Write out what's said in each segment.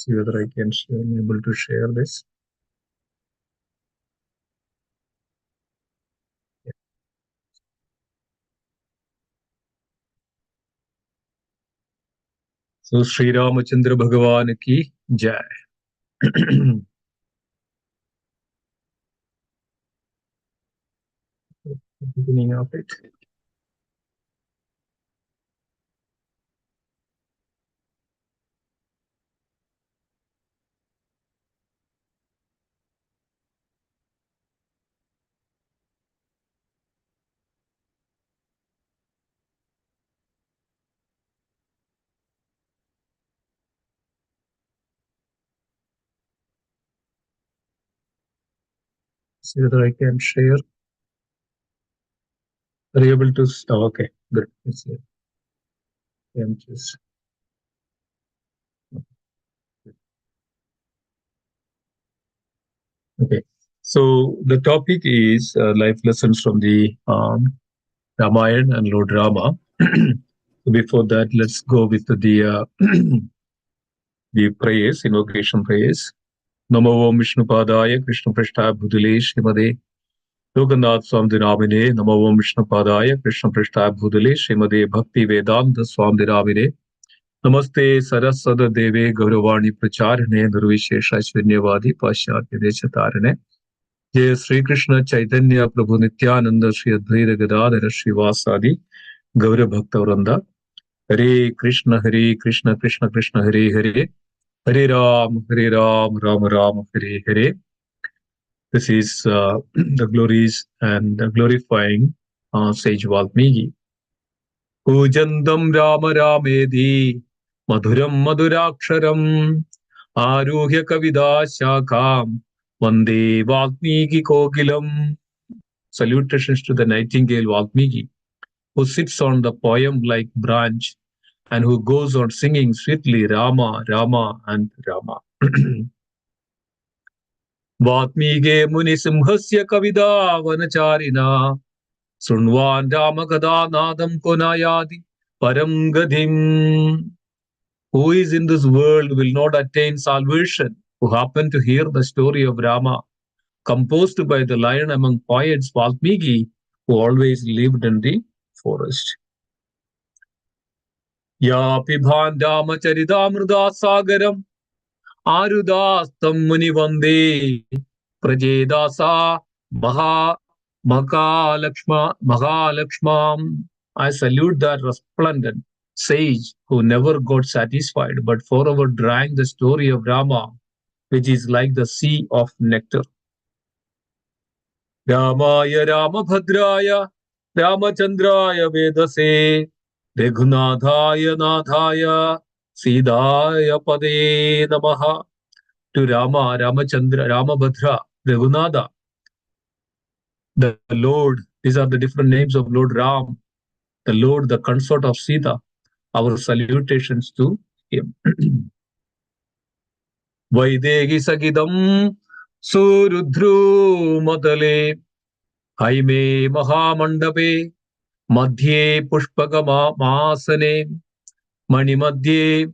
See whether I can I'm able to share this. So Sri Ramachandra Bhagavan ki Jai. Beginning of it. See whether I can share. Are you able to? Oh, okay, good. It's here. I'm just. Okay. So the topic is life lessons from the Ramayana and Lord Rama. Before that, let's go with the the prayers, invocation prayers. Namo Om Vishnu Padaya Krishna Prashta Bhudale Shrimade Lokanath Swami Ramine. Namo Om Vishnu Padaya Krishna Prashta Bhudale Shrimade Bhakti Vedanta Swami Ramine. Namaste Saraswada Deve Gauravani Pracharane Nirvishesha Shvinyavadi Paschatya Deshatarane. Jai Sri Krishna Chaitanya Prabhu Nityananda Sri Advaita Gadadhara Srivasadi Gaura Bhakta Vranda. Hare Krishna Krishna Krishna Hare Hare. Hare Ram Ram Ram Hare Hare. This is the glories and glorifying sage Valmiki. Pujandam Rama Ramedi Madhuram Madhuraksharam Aruhya Kavida Shakam Vande Valmiki Kokilam. Salutations to the nightingale Valmiki, who sits on the poem-like branch and who goes on singing sweetly Rama, Rama and Rama. Vatmige Muni Simhasya Kavida Vanacharina Sunwan Rama Kada Nadam Konayadi Param Gadim. Who is in this world will not attain salvation, who happen to hear the story of Rama, composed by the lion among poets Valmiki, who always lived in the forest. Ya Pibhan Ramacharita Sagaram Arudastam Muni Vande Prajedasa Mahalakshmam. I salute that resplendent sage who never got satisfied but forever drank the story of Rama, which is like the sea of nectar. Ramaya Ramabhadraya Ramachandraya Vedase Raghunadhaya Nadhaya Sidaya Pade Namaha. To Rama, Ramachandra, Ramabhadra, Raghunada, the Lord. These are the different names of Lord Ram, the Lord, the consort of Sita. Our salutations to him. Vaidegi Sagidam Surudru Madale Haime Mahamandape Madhye Pushpagama Masane Mani Madhye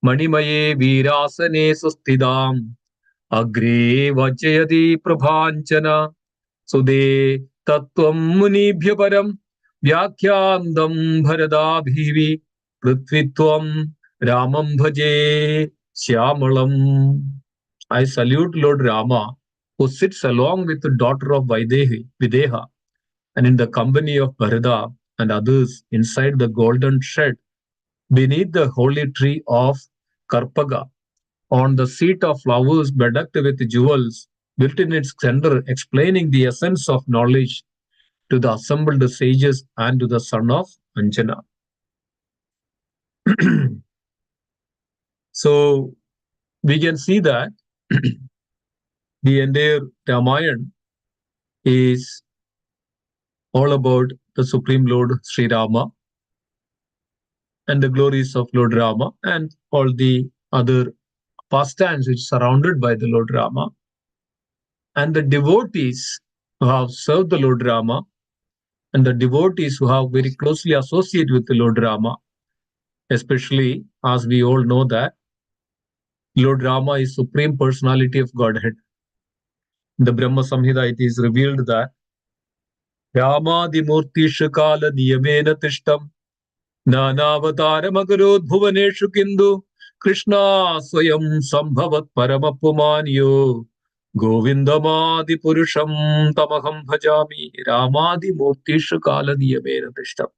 Manimaye Virasane Sustidam Agre Vajayati Prabhanchana Sude Tattvam Munibhya Param Vyakyandam Bharadabhivi Prithvitvam Ramam Bhaje Syamalam. I salute Lord Rama, who sits along with the daughter of Videha, and in the company of Bharata and others inside the golden shed beneath the holy tree of Karpaga, on the seat of flowers bedecked with jewels, built in its center, explaining the essence of knowledge to the assembled sages and to the son of Anjana. So we can see that the entire Ramayana is all about the Supreme Lord Sri Rama and the glories of Lord Rama and all the other pastimes which surrounded by the Lord Rama, and the devotees who have served the Lord Rama, and the devotees who have very closely associated with the Lord Rama, especially as we all know that Lord Rama is Supreme Personality of Godhead. In the Brahma Samhita, it is revealed that Ramadimurtishu Kala Niyamena Tishtam Nanavataramagarod Bhuvaneshu Kindu Krishna Swayam Sambhavat Paramapumanyo Govindamadi Purusham Tamaham Bhajami Ramadimurtishu Kala Niyamena Tishtam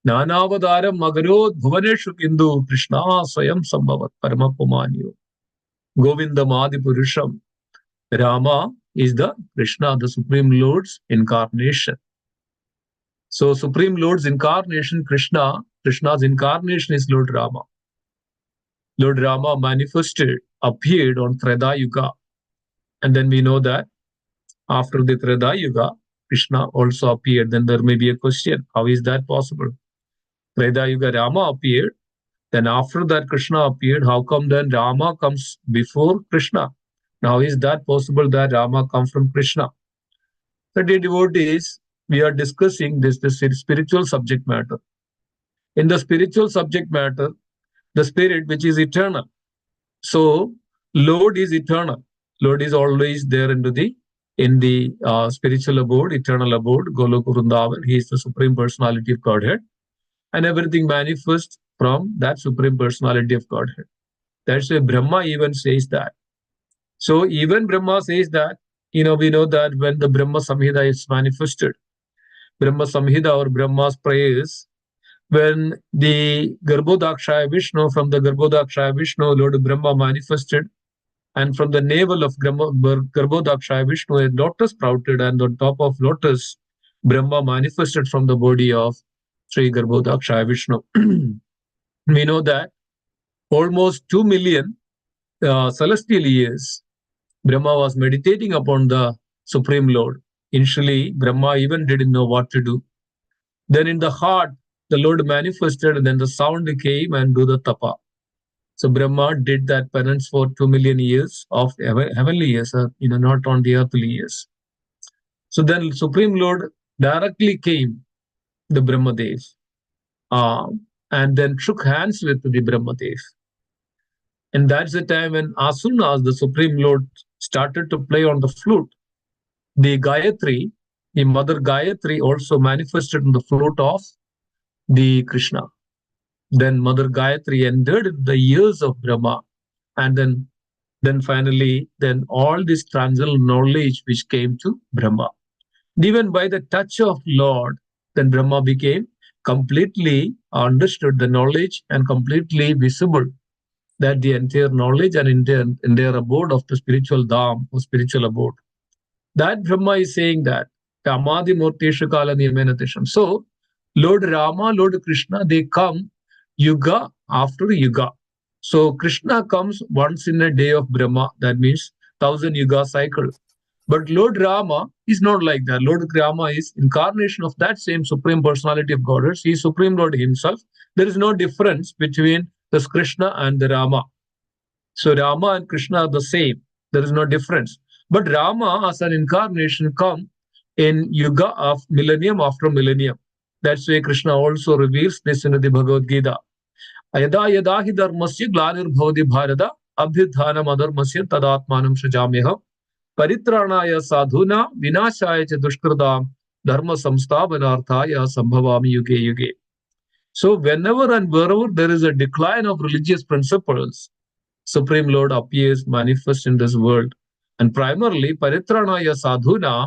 Nanavadaram Magarod Bhuvaneshu Kindu Krishna Swayam Sambhavat Paramapumanyo Govindamadi Purusham. Rama is the Krishna, the Supreme Lord's incarnation. So Supreme Lord's incarnation, Krishna's incarnation is Lord Rama. Lord Rama manifested, appeared on Treta Yuga. And then we know that after the Treta Yuga, Krishna also appeared. Then there may be a question, how is that possible? Treta Yuga Rama appeared. Then after that Krishna appeared. How come then Rama comes before Krishna? Now is that possible that Rama comes from Krishna? So dear devotees, we are discussing this spiritual subject matter. In the spiritual subject matter, the spirit which is eternal. So Lord is eternal. Lord is always there in the spiritual abode, eternal abode, Goloka Vrindavan. He is the Supreme Personality of Godhead. And everything manifests from that Supreme Personality of Godhead. That's why Brahma even says that. So even Brahma says that, we know that when the Brahma Samhita is manifested, Brahma Samhita or Brahma's prayers, when the Garbhodakshaya Vishnu, from the Garbhodakshaya Vishnu, Lord Brahma manifested, and from the navel of Garbhodakshaya Vishnu, a lotus sprouted, and on top of lotus, Brahma manifested from the body of Sri Garbhodakshaya Vishnu. We know that almost 2 million celestial years, Brahma was meditating upon the Supreme Lord. Initially, Brahma even didn't know what to do. Then in the heart, the Lord manifested, and then the sound came and do the tapa. So Brahma did that penance for 2 million years of heavenly years, not on the earthly years. So then Supreme Lord directly came, the Brahmadev, and then shook hands with the Brahmadev. And that's the time when as soon as the Supreme Lord started to play on the flute, the Gayatri, the Mother Gayatri, also manifested on the flute of the Krishna. Then Mother Gayatri entered the ears of Brahma, and then finally, then all this transcendental knowledge which came to Brahma. Even by the touch of Lord, then Brahma became completely understood the knowledge and completely visible that the entire knowledge and entire abode of the spiritual dham or spiritual abode. That Brahma is saying that Kamadi Murteshu Kala Niyamenatisham. So Lord Rama, Lord Krishna, they come yuga after yuga. So Krishna comes once in a day of Brahma, that means 1,000 yuga cycle. But Lord Rama is not like that. Lord Rama is incarnation of that same Supreme Personality of Godhead. He is Supreme Lord himself. There is no difference between the Krishna and the Rama. So Rama and Krishna are the same. There is no difference. But Rama as an incarnation come in yuga of millennium after millennium. That's why Krishna also reveals this in the Bhagavad Gita. Ayada yada hi dharmasya glanir bharata abhyudhanam adharmasya tadatmanam shrajamyaham paritranaya sadhuna vinashaya cha dushkritam dharma samsthapanarthaya sambhavami yuge yuge. So whenever and wherever there is a decline of religious principles, Supreme Lord appears manifest in this world. And primarily, paritranaya sadhuna,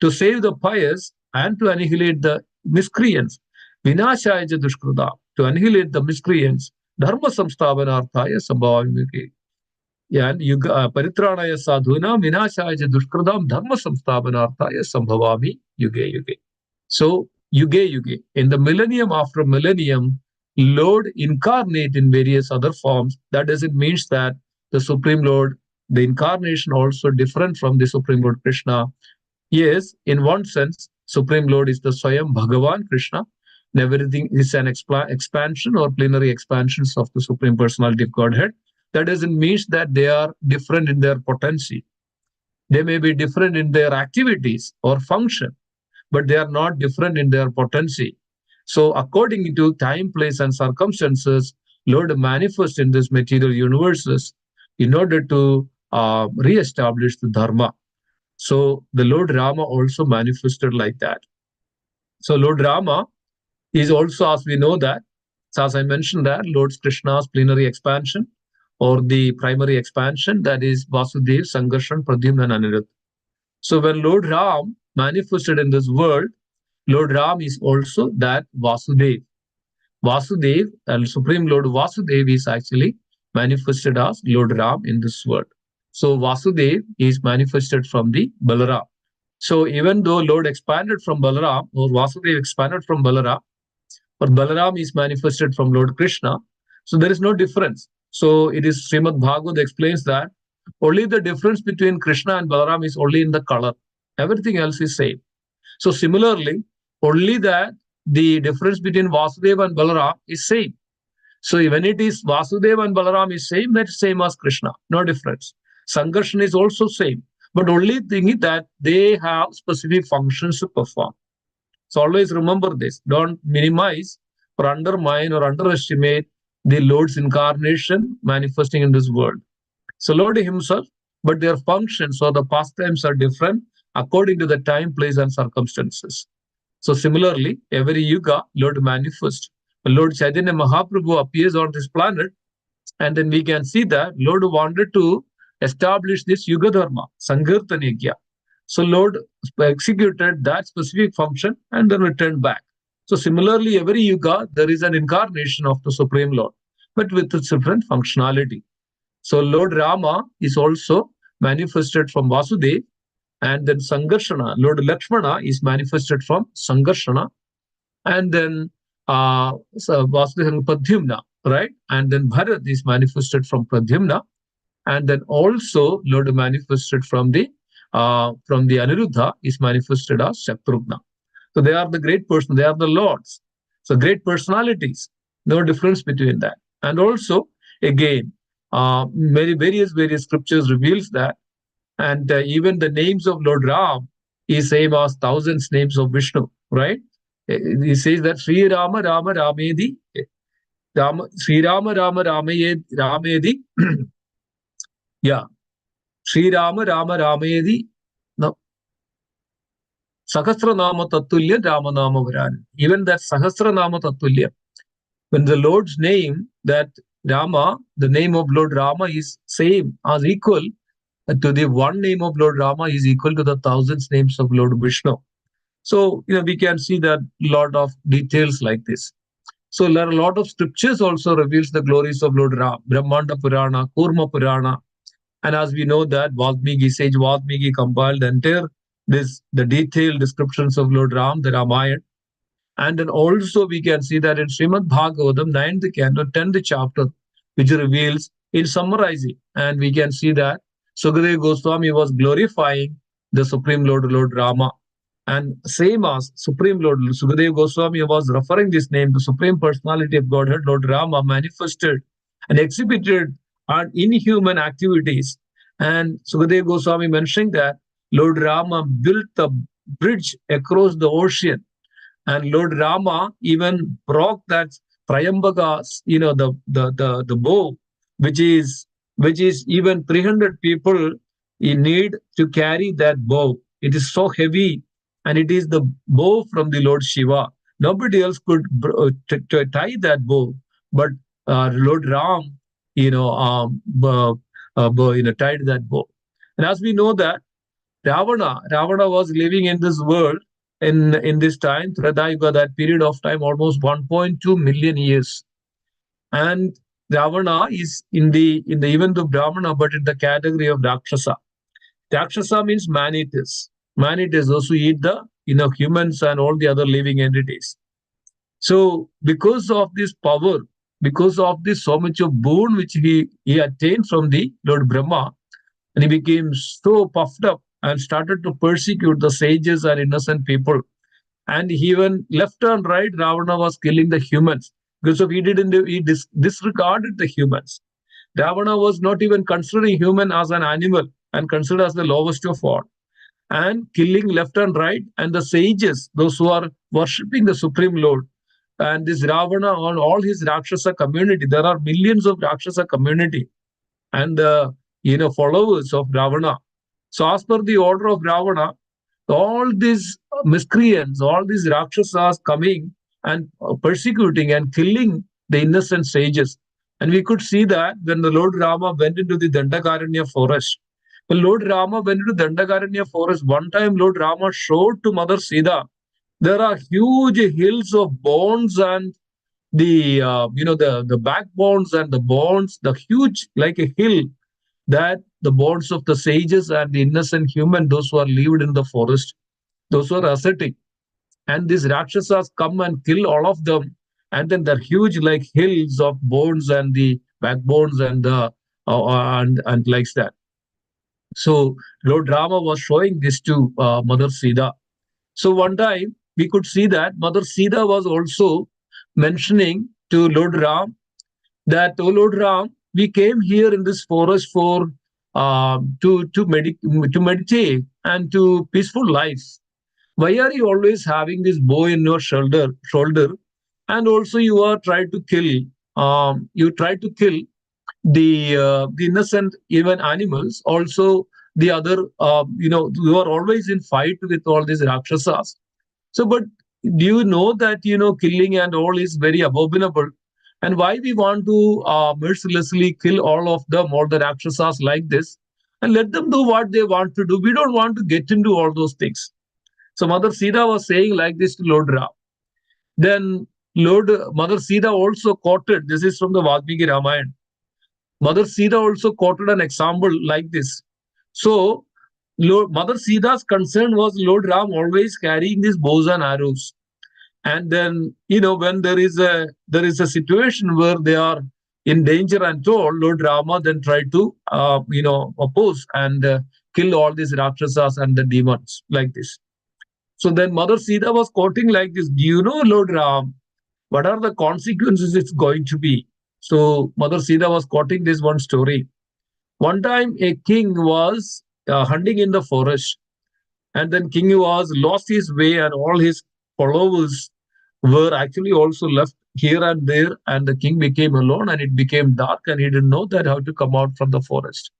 to save the pious and to annihilate the miscreants. Vinashaya dushkrita, to annihilate the miscreants. Dharma samsthapanarthaya sambhavamike. And paritranaya sadhuna, vinashaya dushkritam, dharma samsthapanarthaya sambhavami yuge yuge. So, yuge yuge, in the millennium after millennium, Lord incarnate in various other forms. That doesn't mean that the Supreme Lord, the incarnation also different from the Supreme Lord Krishna. Yes, in one sense, Supreme Lord is the Swayam Bhagavan Krishna, and everything is an expansion or plenary expansions of the Supreme Personality of Godhead. That doesn't mean that they are different in their potency. They may be different in their activities or function, but they are not different in their potency. So according to time, place, and circumstances, Lord manifests in these material universes in order to re-establish the dharma. So the Lord Rama also manifested like that. So Lord Rama is also, as we know that, so as I mentioned that, Lord Krishna's plenary expansion or the primary expansion, that is Vasudev, Sankarshan, Pradyumna, and Anirudh. So when Lord Ram manifested in this world, Lord Ram is also that Vasudev. Vasudev and Supreme Lord Vasudev is actually manifested as Lord Ram in this world. So Vasudev is manifested from the Balaram. So even though Lord expanded from Balaram, or Vasudev expanded from Balaram, but Balaram is manifested from Lord Krishna, so there is no difference. So it is Srimad Bhagavad explains that only the difference between Krishna and Balaram is only in the color. Everything else is same. So similarly, only that the difference between Vasudeva and Balaram is same. So when it is Vasudeva and Balaram is same, that's same as Krishna, no difference. Sankarshan is also same, but only thing is that they have specific functions to perform. So always remember this. Don't minimize or undermine or underestimate the Lord's incarnation manifesting in this world. So Lord himself, but their functions or the pastimes are different according to the time, place, and circumstances. So similarly, every yuga, Lord manifests. Lord Chaitanya Mahaprabhu appears on this planet, and then we can see that Lord wanted to establish this Yuga Dharma, Sankirtan Yajna. So Lord executed that specific function and then returned back. So similarly, every Yuga, there is an incarnation of the Supreme Lord, but with a different functionality. So Lord Rama is also manifested from Vasudev, and then Sankarshana, Lord Lakshmana is manifested from Sankarshana, and then Vasudeva and Pradyumna, right? And then Bharat is manifested from Pradyumna, and then also Lord manifested from the Aniruddha is manifested as Shatrugna. So they are the great person, they are the lords. So great personalities, no difference between that. And also, again, many various scriptures reveals that, and even the names of Lord Ram is same as thousands names of Vishnu, right? He says that Sri Rama Rama Ramedi, Rama Sri Rama Rama Ramedi, yeah, Sri Rama Rama Ramedi, no, Sahasranama Tatulya Ramanama Varan. Even that Sahasranama Tatulya, when the Lord's name, that Rama, the name of Lord Rama is same as equal to the one name of Lord Rama is equal to the thousands names of Lord Vishnu. So we can see that lot of details like this. So there are a lot of scriptures also reveals the glories of Lord Ram, Brahmanda Purana, Kurma Purana, and as we know that Valmiki, sage Valmiki compiled the entire the detailed descriptions of Lord Ram, the Ramayana. And then also we can see that in Srimad Bhagavatam, 9th canto, 10th chapter, which reveals in summarizing. And we can see that Sukadeva Goswami was glorifying the Supreme Lord, Lord Rama. And same as Supreme Lord, Sukadeva Goswami was referring this name, the Supreme Personality of Godhead, Lord Rama, manifested and exhibited on inhuman activities. And Sukadeva Goswami mentioning that Lord Rama built a bridge across the ocean, and Lord Rama even broke that Prayambaka, the bow, which is even 300 people in need to carry that bow. It is so heavy, and it is the bow from the Lord Shiva. Nobody else could tie that bow, but Lord Ram, tied that bow. And as we know that Ravana was living in this world in this time, Treta Yuga, that period of time, almost 1.2 million years. And Ravana is in the even though Brahmana, but in the category of Rakshasa. Rakshasa means man-eaters. Man-eaters those who eat the humans and all the other living entities. So because of this power, because of this so much of boon which he attained from the Lord Brahma, and he became so puffed up and started to persecute the sages and innocent people. And even left and right, Ravana was killing the humans because of he disregarded the humans. Ravana was not even considering human as an animal and considered as the lowest of all, and killing left and right. And the sages, those who are worshipping the Supreme Lord, and this Ravana on all his Rakshasa community, there are millions of Rakshasa community. and the followers of Ravana. So as per the order of Ravana, all these miscreants, all these Rakshasas coming and persecuting and killing the innocent sages. And we could see that when the Lord Rama went into the Dandakaranya forest. When Lord Rama went into Dandakaranya forest, one time Lord Rama showed to Mother Sita, there are huge hills of bones and the backbones and the bones, the huge like a hill, that the bones of the sages and the innocent human, those who are lived in the forest, those who are ascetic, and these Rakshasas come and kill all of them, and then they're huge like hills of bones and the backbones and the and like that. So Lord Rama was showing this to Mother Sita. So one time we could see that Mother Sita was also mentioning to Lord Ram that, oh Lord Ram, we came here in this forest for to meditate and to peaceful life. Why are you always having this bow in your shoulder, and also you are trying to kill you try to kill the innocent even animals, also the other you are always in fight with all these Rakshasas. So but do you know that killing and all is very abominable, and why we want to mercilessly kill all of them, all the Rakshasas like this, and let them do what they want to do? We don't want to get into all those things. So Mother Sita was saying like this to Lord Ram. Then Lord Mother Sita also quoted, this is from the Valmiki Ramayana. Mother Sita also quoted an example like this. So Mother Sita's concern was Lord Ram always carrying these bows and arrows. And then, when there is a situation where they are in danger and told, Lord Rama then tried to oppose and kill all these Rakshasas and the demons like this. So then Mother Sita was quoting like this, do you know, Lord Ram, what are the consequences it's going to be? So Mother Sita was quoting this one story. One time a king was hunting in the forest, and then king was lost his way, and all his followers were actually also left here and there, and the king became alone, and it became dark, and he didn't know that how to come out from the forest.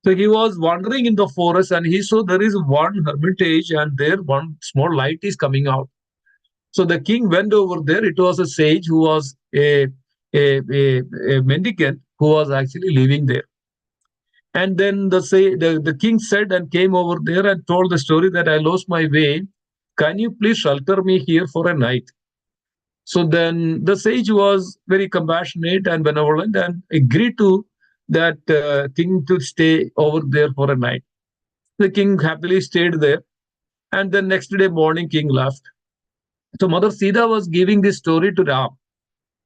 So he was wandering in the forest, and he saw there is one hermitage, and there one small light is coming out. So the king went over there. It was a sage who was a mendicant who was actually living there. And then the king said and came over there and told the story that I lost my way. Can you please shelter me here for a night? So then the sage was very compassionate and benevolent and agreed to that king to stay over there for a night. The king happily stayed there, and then next day morning, king left. So Mother Sita was giving this story to Ram.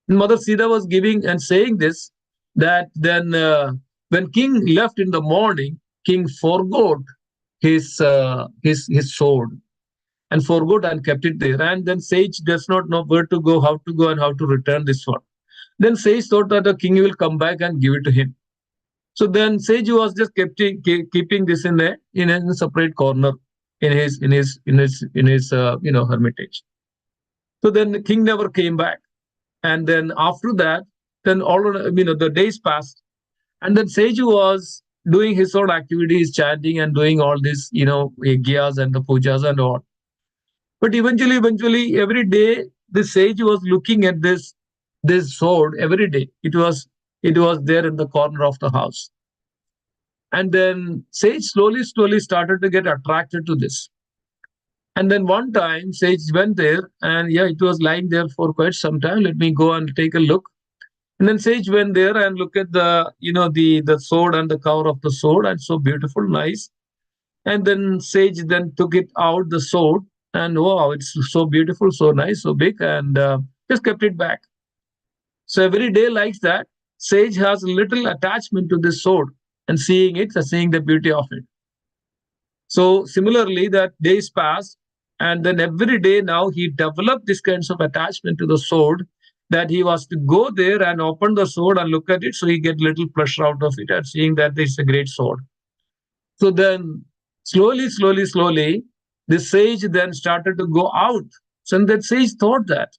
Mother Sita was giving and saying this, that then when king left in the morning, king forgot his sword and forgot and kept it there. And then sage does not know where to go, how to go, and how to return this sword. Then sage thought that the king will come back and give it to him. So then sage was just keeping this in a separate corner in his hermitage. So then the king never came back. And then after that, then the days passed, and then sage was doing his own activities, chanting and doing all this, yajnas and the pujas and all. But eventually, every day the sage was looking at this sword every day. It was there in the corner of the house, and then sage slowly started to get attracted to this. And then one time, sage went there, and yeah, it was lying there for quite some time. Let me go and take a look. And then sage went there and look at the sword and the cover of the sword, and so beautiful, nice. And then sage then took it out the sword, and wow, it's so beautiful, so nice, so big, and just kept it back. So every day like that, sage has little attachment to this sword and seeing the beauty of it. So similarly, that days passed, and then every day now he developed this kinds of attachment to the sword, that he was to go there and open the sword and look at it, so he get little pleasure out of it and seeing that it's a great sword. So then slowly, the sage then started to go out. So that sage thought that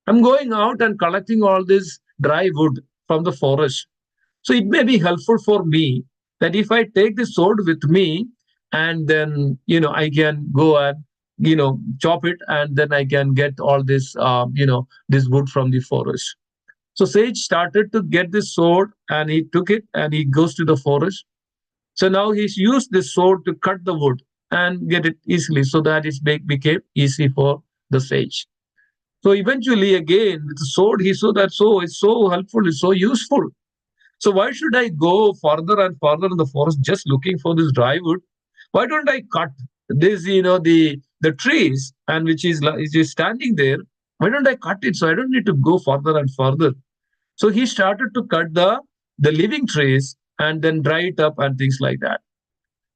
I'm going out and collecting all this dry wood from the forest. So it may be helpful for me that if I take the sword with me, and then I can go and chop it, and then I can get all this this wood from the forest. So Sage started to get this sword, and he took it and he goes to the forest. So now he's used this sword to cut the wood and get it easily, so that it became easy for the sage. So eventually, again, with the sword, he saw that it's so helpful, it's so useful. So why should I go further and further in the forest just looking for this dry wood? Why don't I cut this, the trees, and which is standing there? Why don't I cut it so I don't need to go further and further? So he started to cut the living trees and then dry it up and things like that.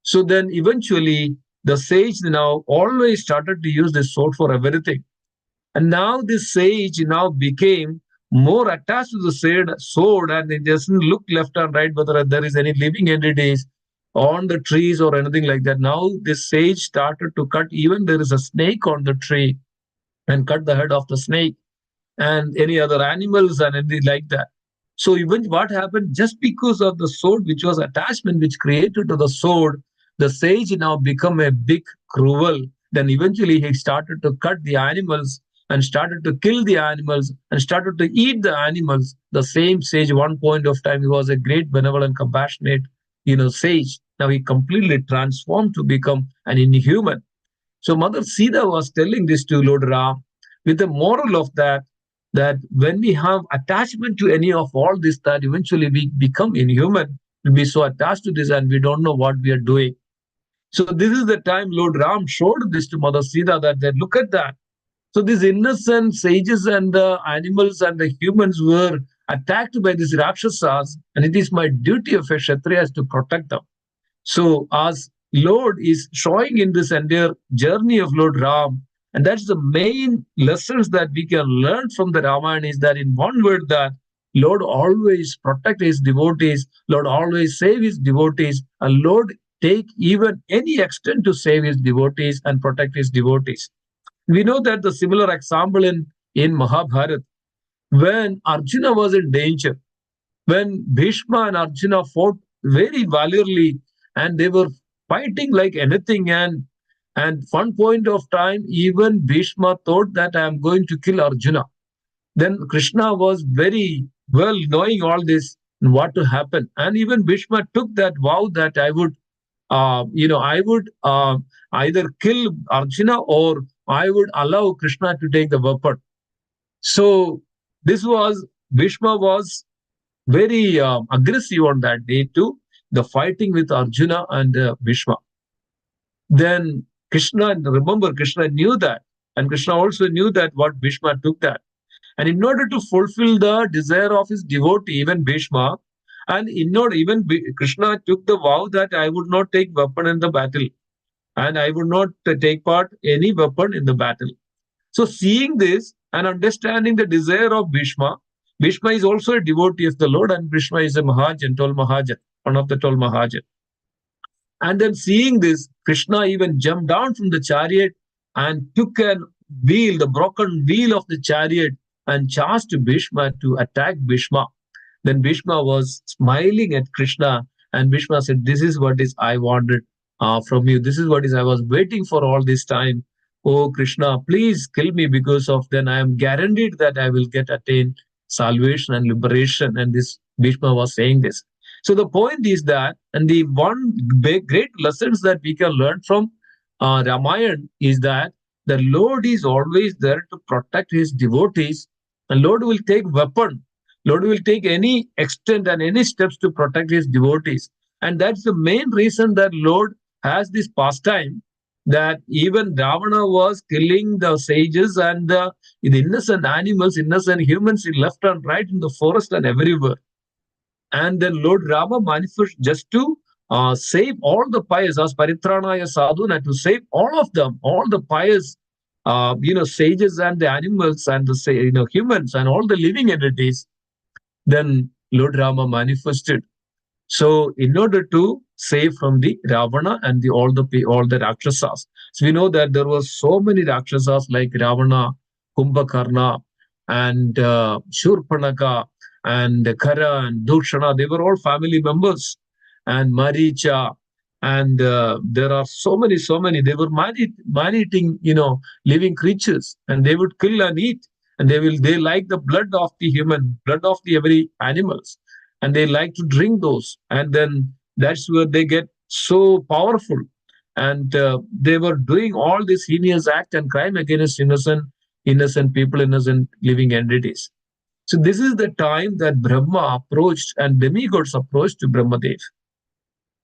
So then eventually the sage now always started to use the sword for everything. And now this sage now became more attached to the sword, and it doesn't look left and right whether there is any living entities on the trees or anything like that. Now this sage started to cut, even there is a snake on the tree, and cut the head of the snake and any other animals and anything like that. So even what happened, just because of the sword, which was attachment which created to the sword, the sage now become a big cruel. Then eventually he started to cut the animals and started to kill the animals and started to eat the animals. The same sage, one point of time, he was a great, benevolent, compassionate, sage. Now he completely transformed to become an inhuman. So Mother Sita was telling this to Lord Ram with the moral of that when we have attachment to any of all this, that eventually we become inhuman. We'll be so attached to this and we don't know what we are doing. So this is the time Lord Ram showed this to Mother Sita, that look at that. So these innocent sages and the animals and the humans were attacked by these Rakshasas, and it is my duty of a Kshatriya to protect them. So, as Lord is showing in this entire journey of Lord Ram, and that's the main lessons that we can learn from the Ramayana, is that in one word, that Lord always protect his devotees, Lord always save his devotees, and Lord take even any extent to save his devotees and protect his devotees. We know that the similar example in Mahabharata, when Arjuna was in danger, when Bhishma and Arjuna fought very valiantly, and they were fighting like anything, and one point of time even Bhishma thought that I am going to kill Arjuna. Then Krishna was very well knowing all this and what to happen, and even Bhishma took that vow that I would either kill Arjuna, or I would allow Krishna to take the weapon. So this was Bhishma was very aggressive on that day too, the fighting with Arjuna and Bhishma. Then Krishna, remember, Krishna knew that, and Krishna also knew that what Bhishma took that. And in order to fulfill the desire of his devotee, even Bhishma, and in order, even Krishna took the vow that I would not take weapon in the battle, and I would not take part any weapon in the battle. So seeing this and understanding the desire of Bhishma, Bhishma is also a devotee of the Lord, and Bhishma is a Mahajan, tall Mahajan, one of the tall Mahajan. And then seeing this, Krishna even jumped down from the chariot and took a wheel, the broken wheel of the chariot, and charged Bhishma to attack Bhishma. Then Bhishma was smiling at Krishna, and Bhishma said, "This is what is I wanted from you. This is what is I was waiting for all this time. Oh Krishna, please kill me, because of then I am guaranteed that I will get attain salvation and liberation." And this Bhishma was saying this. So the point is that, and the one big great lessons that we can learn from Ramayana is that the Lord is always there to protect his devotees, and Lord will take weapon. Lord will take any extent and any steps to protect his devotees. And that's the main reason that Lord has this pastime, that even Ravana was killing the sages and the innocent animals, innocent humans in left and right in the forest and everywhere. And then Lord Rama manifests just to save all the pious, as Paritranaya Sadhuna, to save all of them, all the pious, sages and the animals and the humans and all the living entities. Then Lord Rama manifested. So in order to save from the Ravana and all the Rakshasas. So we know that there were so many Rakshasas like Ravana, Kumbhakarna, and Shurpanaka, and Khara and Dukshana, they were all family members, and Maricha, and there are so many. They were man-eating, living creatures, and they would kill and eat, and they like the blood of the human, blood of the every animals, and they like to drink those, and then that's where they get so powerful, and they were doing all this heinous act and crime against innocent people, innocent living entities. So this is the time that Brahma approached and demigods approached to Brahmadev.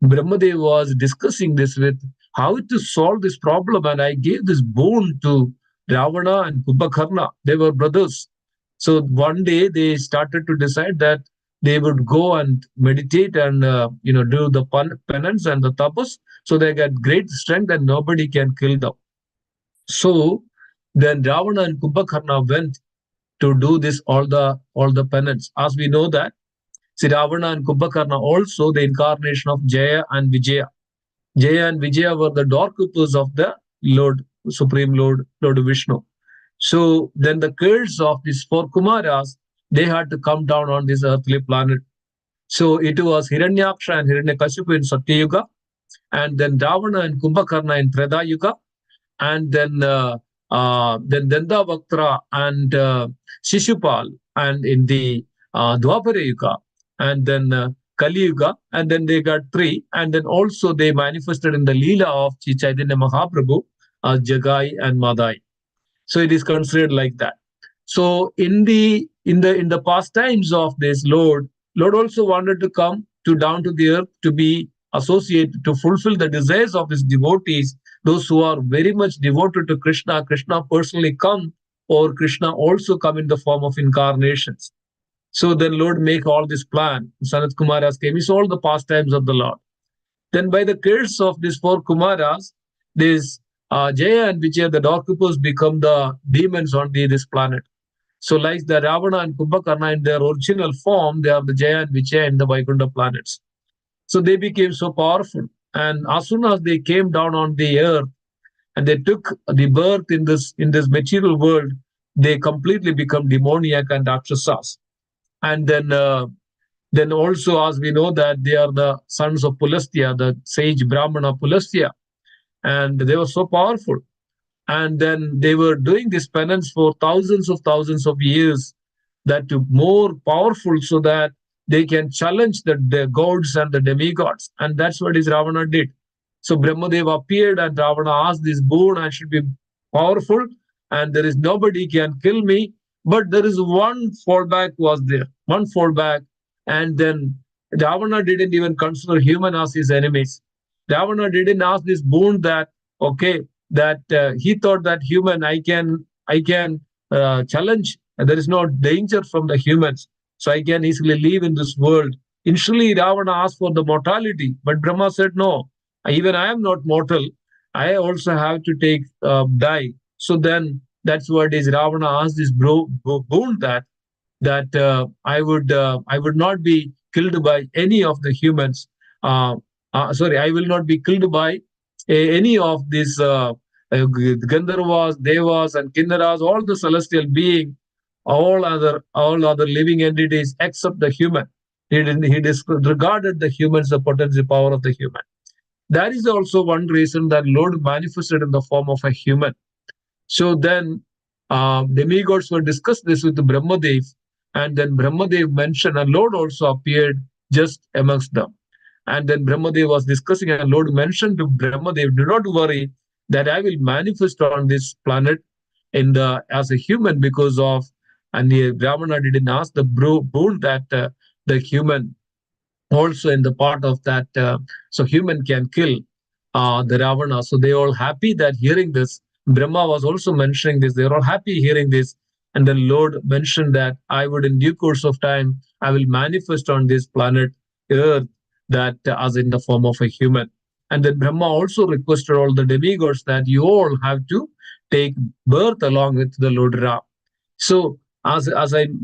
Brahmadev was discussing this with how to solve this problem, and I gave this boon to Ravana and Kumbhakarna. They were brothers. So one day they started to decide that they would go and meditate and do the penance and the tapas, so they get great strength and nobody can kill them. So then Ravana and Kumbhakarna went to do this all the penance. As we know that Sri Ravana and Kumbhakarna also the incarnation of Jaya and Vijaya. Jaya and Vijaya were the doorkeepers of the Lord, Supreme Lord Vishnu. So then the curse of these four Kumaras, they had to come down on this earthly planet. So it was Hiranyaksha and Hiranyakashipu in Satyayuga, and then Ravana and Kumbhakarna in Treta Yuga, and then Dandavaktra and Shishupal, and in the Dwapara Yuga, and then Kali Yuga, and then they got three, and then also they manifested in the Leela of Chaitanya Mahaprabhu as Jagai and Madai. So it is considered like that. So in the past times of this Lord also wanted to come to down to the earth to be associated to fulfill the desires of his devotees, those who are very much devoted to Krishna. Krishna personally come, or Krishna also come in the form of incarnations. So then Lord make all this plan. Sanat Kumaras came. It's all the pastimes of the Lord. Then by the curse of these four Kumaras, this Jaya and Vijaya, the doorkeepers, become the demons on this planet. So like the Ravana and Kumbhakarna in their original form, they are the Jaya and Vijaya in the Vaikuntha planets. So they became so powerful. And as soon as they came down on the earth and they took the birth in this material world, they completely become demoniac and rakshasas. And then also, as we know that they are the sons of Pulastya, the sage Brahmana Pulastya, and they were so powerful. And then they were doing this penance for thousands of years, that to more powerful, so that they can challenge the gods and the demigods. And that's what is Ravana did. So Brahmadev appeared and Ravana asked this boon: I should be powerful, and there is nobody can kill me. But there is one fallback was there, one fallback. And then Ravana didn't even consider human as his enemies. Ravana didn't ask this boon that, okay, that he thought that human, I can challenge. There is no danger from the humans, so I can easily live in this world. Initially, Ravana asked for the mortality, but Brahma said, no, even I am not mortal. I also have to take die. So then that's what is Ravana asked this boon, that I would not be killed by any of the humans. Sorry, I will not be killed by any of these Gandharvas, Devas, and Kinnaras, all the celestial being, all other living entities except the human. He disregarded the humans, the potency power of the human. That is also one reason that Lord manifested in the form of a human. So then demigods were discussed this with Brahmadev, and then Brahmadev mentioned, and Lord also appeared just amongst them. And then Brahmadev was discussing, and Lord mentioned to Brahmadev, do not worry, that I will manifest on this planet in the as a human because of, and the Brahmana didn't ask the boon that the human also in the part of that, so human can kill the Ravana. So they all happy that hearing this. Brahma was also mentioning this. They're all happy hearing this. And then Lord mentioned that I would, in due course of time, I will manifest on this planet Earth, that as in the form of a human. And then Brahma also requested all the demigods that you all have to take birth along with the Lord Ram. So why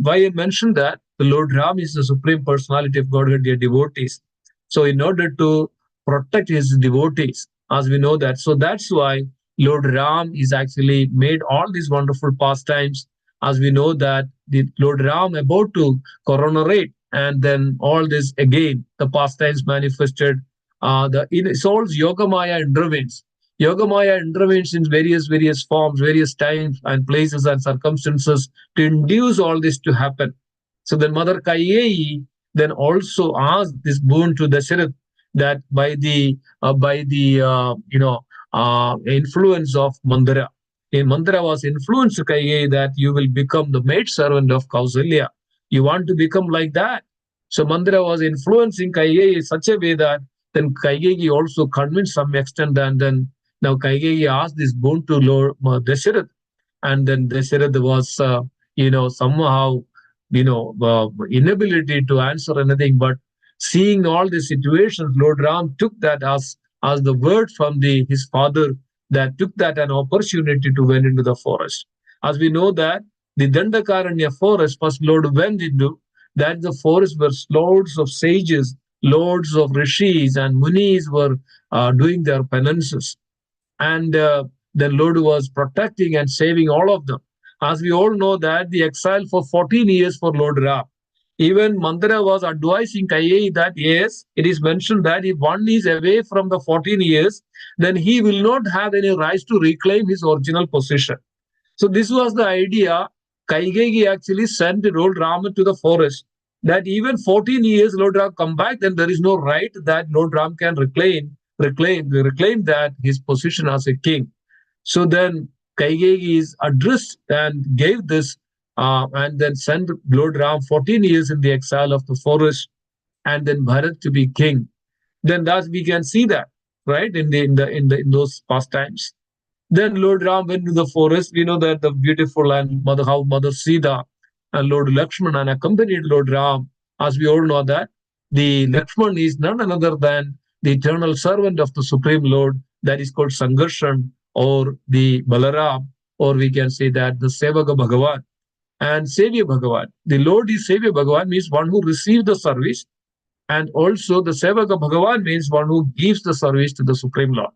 I mentioned that the Lord Ram is the supreme personality of Godhead, their devotees. So in order to protect his devotees, as we know that, so that's why Lord Ram is actually made all these wonderful pastimes as we know that the Lord Ram about to coronate, and then all this again, the pastimes manifested. The in Saul's Yogamaya intervenes. Yogamaya intervenes in various forms, various times and places and circumstances to induce all this to happen. So then Mother Kaiyeyi then also asked this boon to Dasharath, that by the influence of Mandara. Mandara was influenced Kaiyeyi that you will become the maid servant of Kausalya. You want to become like that. So Mandara was influencing Kaiyeyi in such a way that then Kaiyeyi also convinced some extent, and then now Kaiyeyi asked this boon to Lord Dasharath, and then Dasharath was somehow inability to answer anything, but seeing all the situations, Lord Ram took that as the word from his father, that took that an opportunity to went into the forest. As we know that the Dandakaranya forest first Lord went into, that the forest were loads of sages, loads of rishis and munis were doing their penances, and the Lord was protecting and saving all of them. As we all know that the exile for 14 years for Lord Ram. Even Mandara was advising Kayeyi that yes, it is mentioned that if one is away from the 14 years, then he will not have any rights to reclaim his original position. So this was the idea. Kaikeyi actually sent Lord Rama to the forest, that even 14 years Lord Ram come back, then there is no right that Lord Ram can reclaim that his position as a king. So then Kaikeyi is addressed and gave this, and then sent Lord Ram 14 years in the exile of the forest, and then Bharat to be king. Then that we can see that, right, in those past times. Then Lord Ram went to the forest. We know that the beautiful and how Mother Sita and Lord Lakshman accompanied Lord Ram. As we all know that the Lakshman is none other than the eternal servant of the Supreme Lord, that is called Sangarshan, or the Balaram, or we can say that the Sevaka Bhagavan and Savior Bhagavan. The Lord is Savior Bhagavan, means one who receives the service, and also the Sevaka Bhagavan means one who gives the service to the Supreme Lord.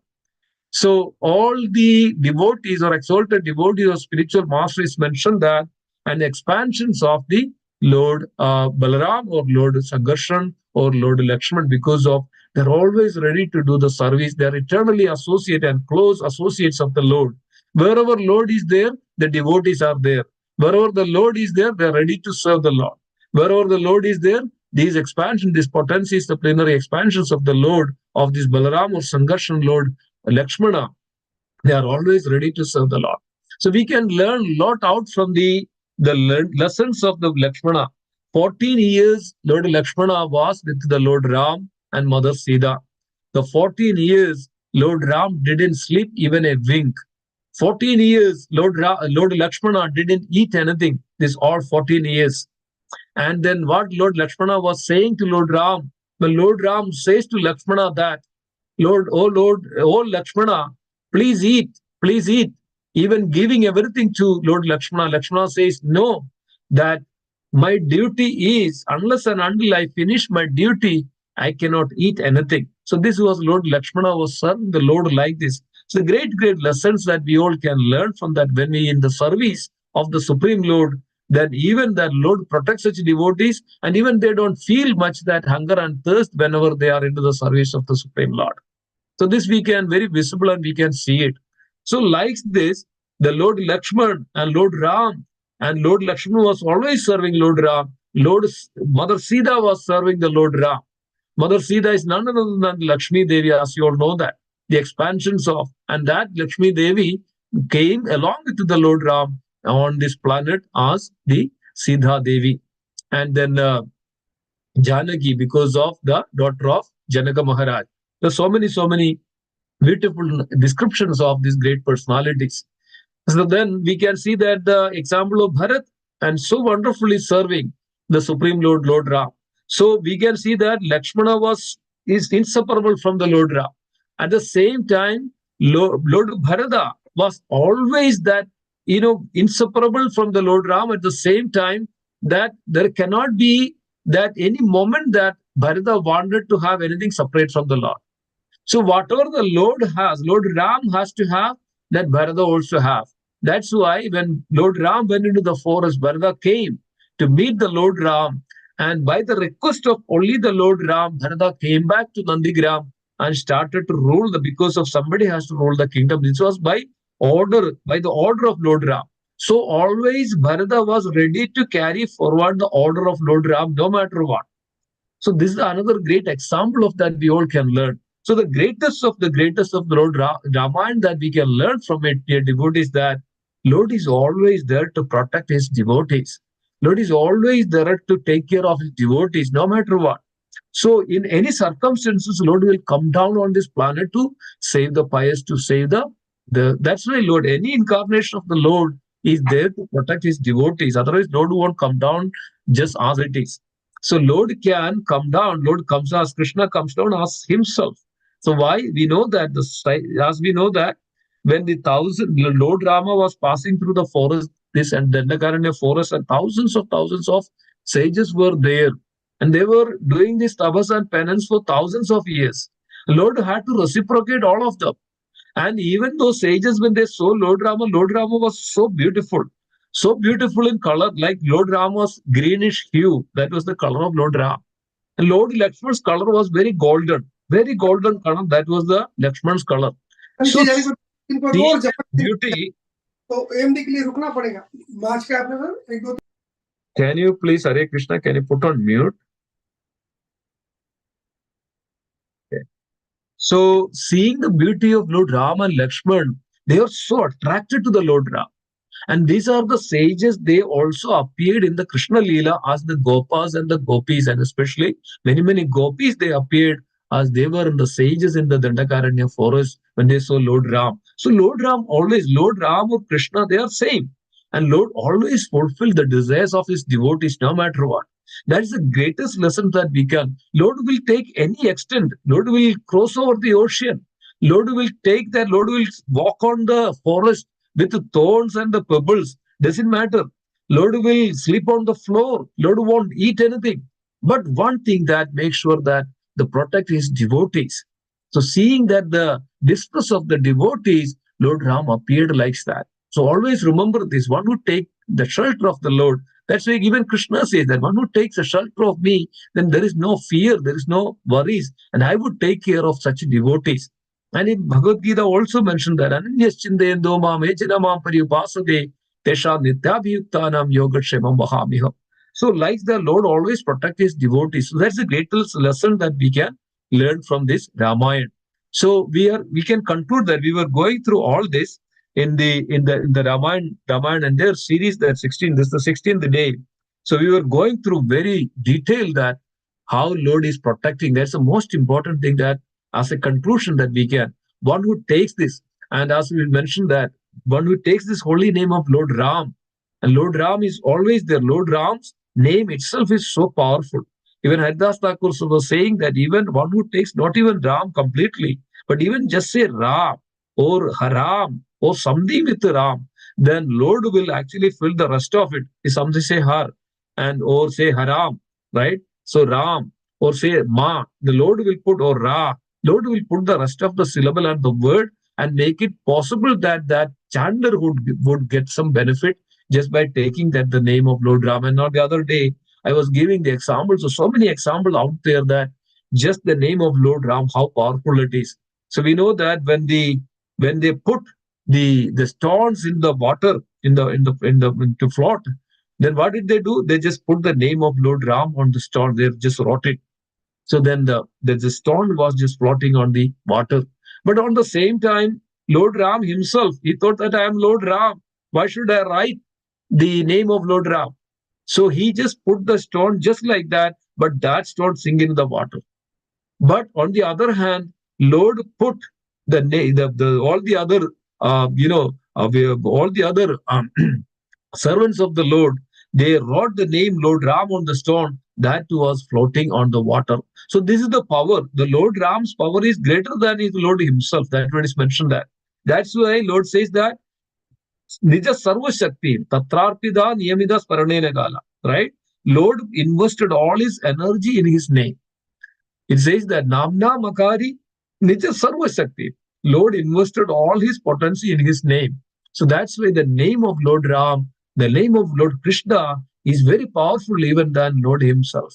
So all the devotees or exalted devotees or spiritual masters mentioned that, and expansions of the Lord Balaram or Lord Sangarshan or Lord Lakshman, because of they're always ready to do the service. They're eternally associated and close associates of the Lord. Wherever Lord is there, the devotees are there. Wherever the Lord is there, they're ready to serve the Lord. Wherever the Lord is there, these expansions, these potencies, the plenary expansions of the Lord, of this Balaram or Sangarshan Lord Lakshmana, they are always ready to serve the Lord. So we can learn a lot out from the lessons of the Lakshmana. 14 years Lord Lakshmana was with the Lord Ram and Mother Sita. The 14 years Lord Ram didn't sleep even a wink. 14 years Lord Lakshmana didn't eat anything. This all 14 years. And then what Lord Lakshmana was saying to Lord Ram, when Lord Ram says to Lakshmana that, Lord, oh Lakshmana, please eat, please eat. Even giving everything to Lord Lakshmana, Lakshmana says, no, that my duty is, unless and until I finish my duty, I cannot eat anything. So this was Lord Lakshmana was serving the Lord like this. So great lessons that we all can learn from that when we in the service of the Supreme Lord, that even that Lord protects such devotees, and even they don't feel much that hunger and thirst whenever they are into the service of the Supreme Lord. So this we can very visible and we can see it. So like this, the Lord Lakshman and Lord Ram, and Lord Lakshman was always serving Lord Ram. Lord Mother Sita was serving the Lord Ram. Mother Sita is none other than Lakshmi Devi, as you all know that. The expansions of, and that Lakshmi Devi came along with the Lord Ram on this planet as the Sita Devi. And then Janaki, because of the daughter of Janaka Maharaj. There's so many beautiful descriptions of these great personalities. So then we can see that the example of Bharat and so wonderfully serving the Supreme Lord, Lord Ram. So we can see that Lakshmana is inseparable from the Lord Ram. At the same time, Lord Bharata was always that, inseparable from the Lord Ram. At the same time, that there cannot be that any moment that Bharata wanted to have anything separate from the Lord. So whatever the Lord has, Lord Ram has to have, that Bharata also have. That's why when Lord Ram went into the forest, Bharata came to meet the Lord Ram. And by the request of only the Lord Ram, Bharata came back to Nandigram and started to rule because of somebody has to rule the kingdom. This was by the order of Lord Ram. So always Bharata was ready to carry forward the order of Lord Ram no matter what. So this is another great example of that we all can learn. So the greatest of the Lord Ramayana that we can learn from it, dear devotees, that Lord is always there to protect his devotees. Lord is always there to take care of his devotees, no matter what. So in any circumstances, Lord will come down on this planet to save the pious, to save the. That's why Lord, any incarnation of the Lord is there to protect his devotees. Otherwise, Lord won't come down just as it is. So Lord can come down. Lord comes as Krishna comes down as himself. So why we know that as we know that when the thousand Lord Rama was passing through the forest, this and Dandakaranya forest, and thousands of sages were there, and they were doing this tabas and penance for thousands of years. Lord had to reciprocate all of them. And even those sages, when they saw Lord Rama was so beautiful in color, like Lord Rama's greenish hue. That was the color of Lord Ram. And Lord Lakshman's color was very golden color. That was the Lakshman's color. So इन पर seeing और beauty. तो MD के लिए रुकना पड़ेगा मार्च के आपने sir एक दो. Can you please, Hare Krishna, can you put on mute? Okay. So, seeing the beauty of Lord Ram and Lakshman, they are so attracted to the Lord Ram. And these are the sages, they also appeared in the Krishna Leela as the Gopas and the Gopis, and especially many Gopis, they appeared as they were in the sages in the Dandakaranya forest when they saw Lord Ram. So Lord Ram or Krishna, they are same. And Lord always fulfill the desires of his devotees no matter what. That is the greatest lesson that we can. Lord will take any extent. Lord will cross over the ocean. Lord will take that. Lord will walk on the forest with the thorns and the pebbles. Doesn't matter. Lord will sleep on the floor. Lord won't eat anything. But one thing that makes sure that the protect his devotees. So seeing that the distress of the devotees, Lord Ram appeared like that. So always remember this: one who take the shelter of the Lord. That's why even Krishna says that one who takes the shelter of me, then there is no fear, there is no worries, and I would take care of such devotees. And in Bhagavad Gita also mentioned that Ananyaschindayendo mam ejana mam pariyupasade tesha nityabhiyuktanam yogatshemam vahamiha. So like the Lord always protect his devotees. So that's the greatest lesson that we can learn from this Ramayana. So we can conclude that we were going through all this in the Ramayana and their series, that 16, this is the 16th day. So we were going through very detailed that how Lord is protecting. That's the most important thing, that as a conclusion that we can, one who takes this, and as we mentioned that one who takes this holy name of Lord Ram, and Lord Ram is always there. Lord Ram's name itself is so powerful. Even Haridas Thakur was saying that even one who takes not even Ram completely, but even just say Ram or Haram or something with Ram, then Lord will actually fill the rest of it. If somebody say Har and or say Haram, right? So Ram or say Ma, the Lord will put, or Ra, Lord will put the rest of the syllable and the word and make it possible that that chanter would get some benefit just by taking that the name of Lord Ram. And not the other day, I was giving the examples, so many examples out there, that just the name of Lord Ram, how powerful it is. So we know that when they put the stones in the water to float, then what did they do? They just put the name of Lord Ram on the stone. They just wrote it. So then the stone was just floating on the water. But on the same time, Lord Ram himself, he thought that I am Lord Ram. Why should I write the name of Lord Ram? So he just put the stone just like that, but that stone sink in the water. But on the other hand, Lord put the all the other all the other servants of the Lord, they wrote the name Lord Ram on the stone that was floating on the water. So this is the power. The Lord Ram's power is greater than his Lord himself. That one is mentioned that. That's why Lord says that Nija Sarva Shakti, Tatrarpida Niyamida Sparanena Gala. Right? Lord invested all his energy in his name. It says that Namna Makari Nitya Sarva Shakti. Lord invested all his potency in his name. So that's why the name of Lord Ram, the name of Lord Krishna is very powerful even than Lord himself.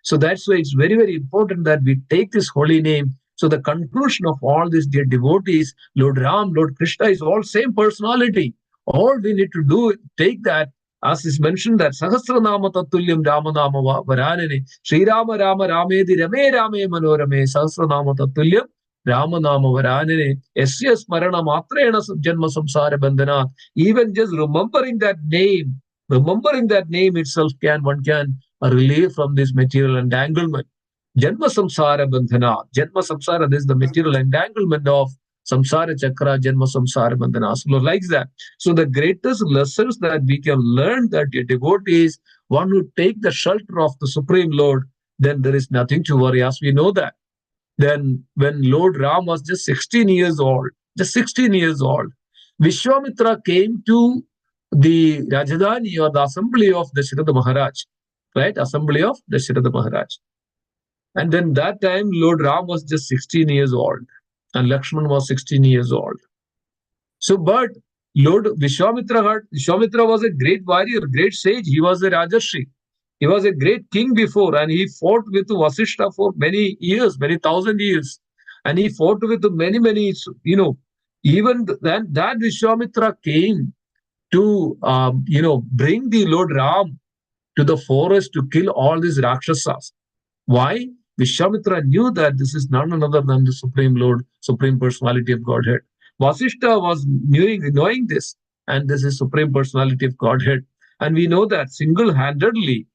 So that's why it's very, very important that we take this holy name. So the conclusion of all these dear devotees, Lord Ram, Lord Krishna is all same personality. All we need to do, take that, as is mentioned that Sahasranama Tatulyam Ramanama Varanini, Sri Rama Rama Ramedi Rame Rame Manorame, Sahasranama Tatulyam Ramanama Varanini, Yasya Smarana Matrena Janma Samsara Bandhana. Even just remembering that name itself can one can relieve from this material entanglement. Janma Samsara Bandhana. Janma Samsara, this is the material entanglement of Samsara Chakra, Janma Samsara Bandhana. So like that. So the greatest lessons that we can learn that a devotee is one who take the shelter of the Supreme Lord, then there is nothing to worry, as we know that. Then, when Lord Ram was just 16 years old, just 16 years old, Vishwamitra came to the Rajdhani or the assembly of Dasharatha Maharaj, right? Assembly of Dasharatha Maharaj. And then that time, Lord Ram was just 16 years old, and Lakshman was 16 years old. So, but Lord Vishwamitra was a great warrior, great sage. He was a Rajarshi. He was a great king before, and he fought with Vasishta for many years, many thousand years. And he fought with many, many, even then that Vishwamitra came to, bring the Lord Ram to the forest to kill all these Rakshasas. Why? Vishwamitra knew that this is none other than the Supreme Lord, Supreme Personality of Godhead. Vasishta was knowing this, and this is Supreme Personality of Godhead. And we know that single handedly,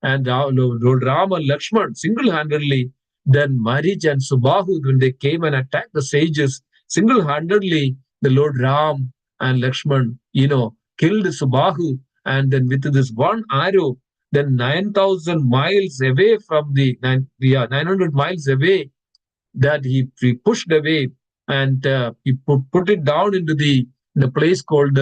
and Lord Ram and Lakshman single handedly, then Marich and Subahu, when they came and attacked the sages, single handedly, the Lord Ram and Lakshman, killed Subahu, and then with this one arrow, then 9,000 miles away from yeah, 900 miles away, that he pushed away, and he put it down into the place called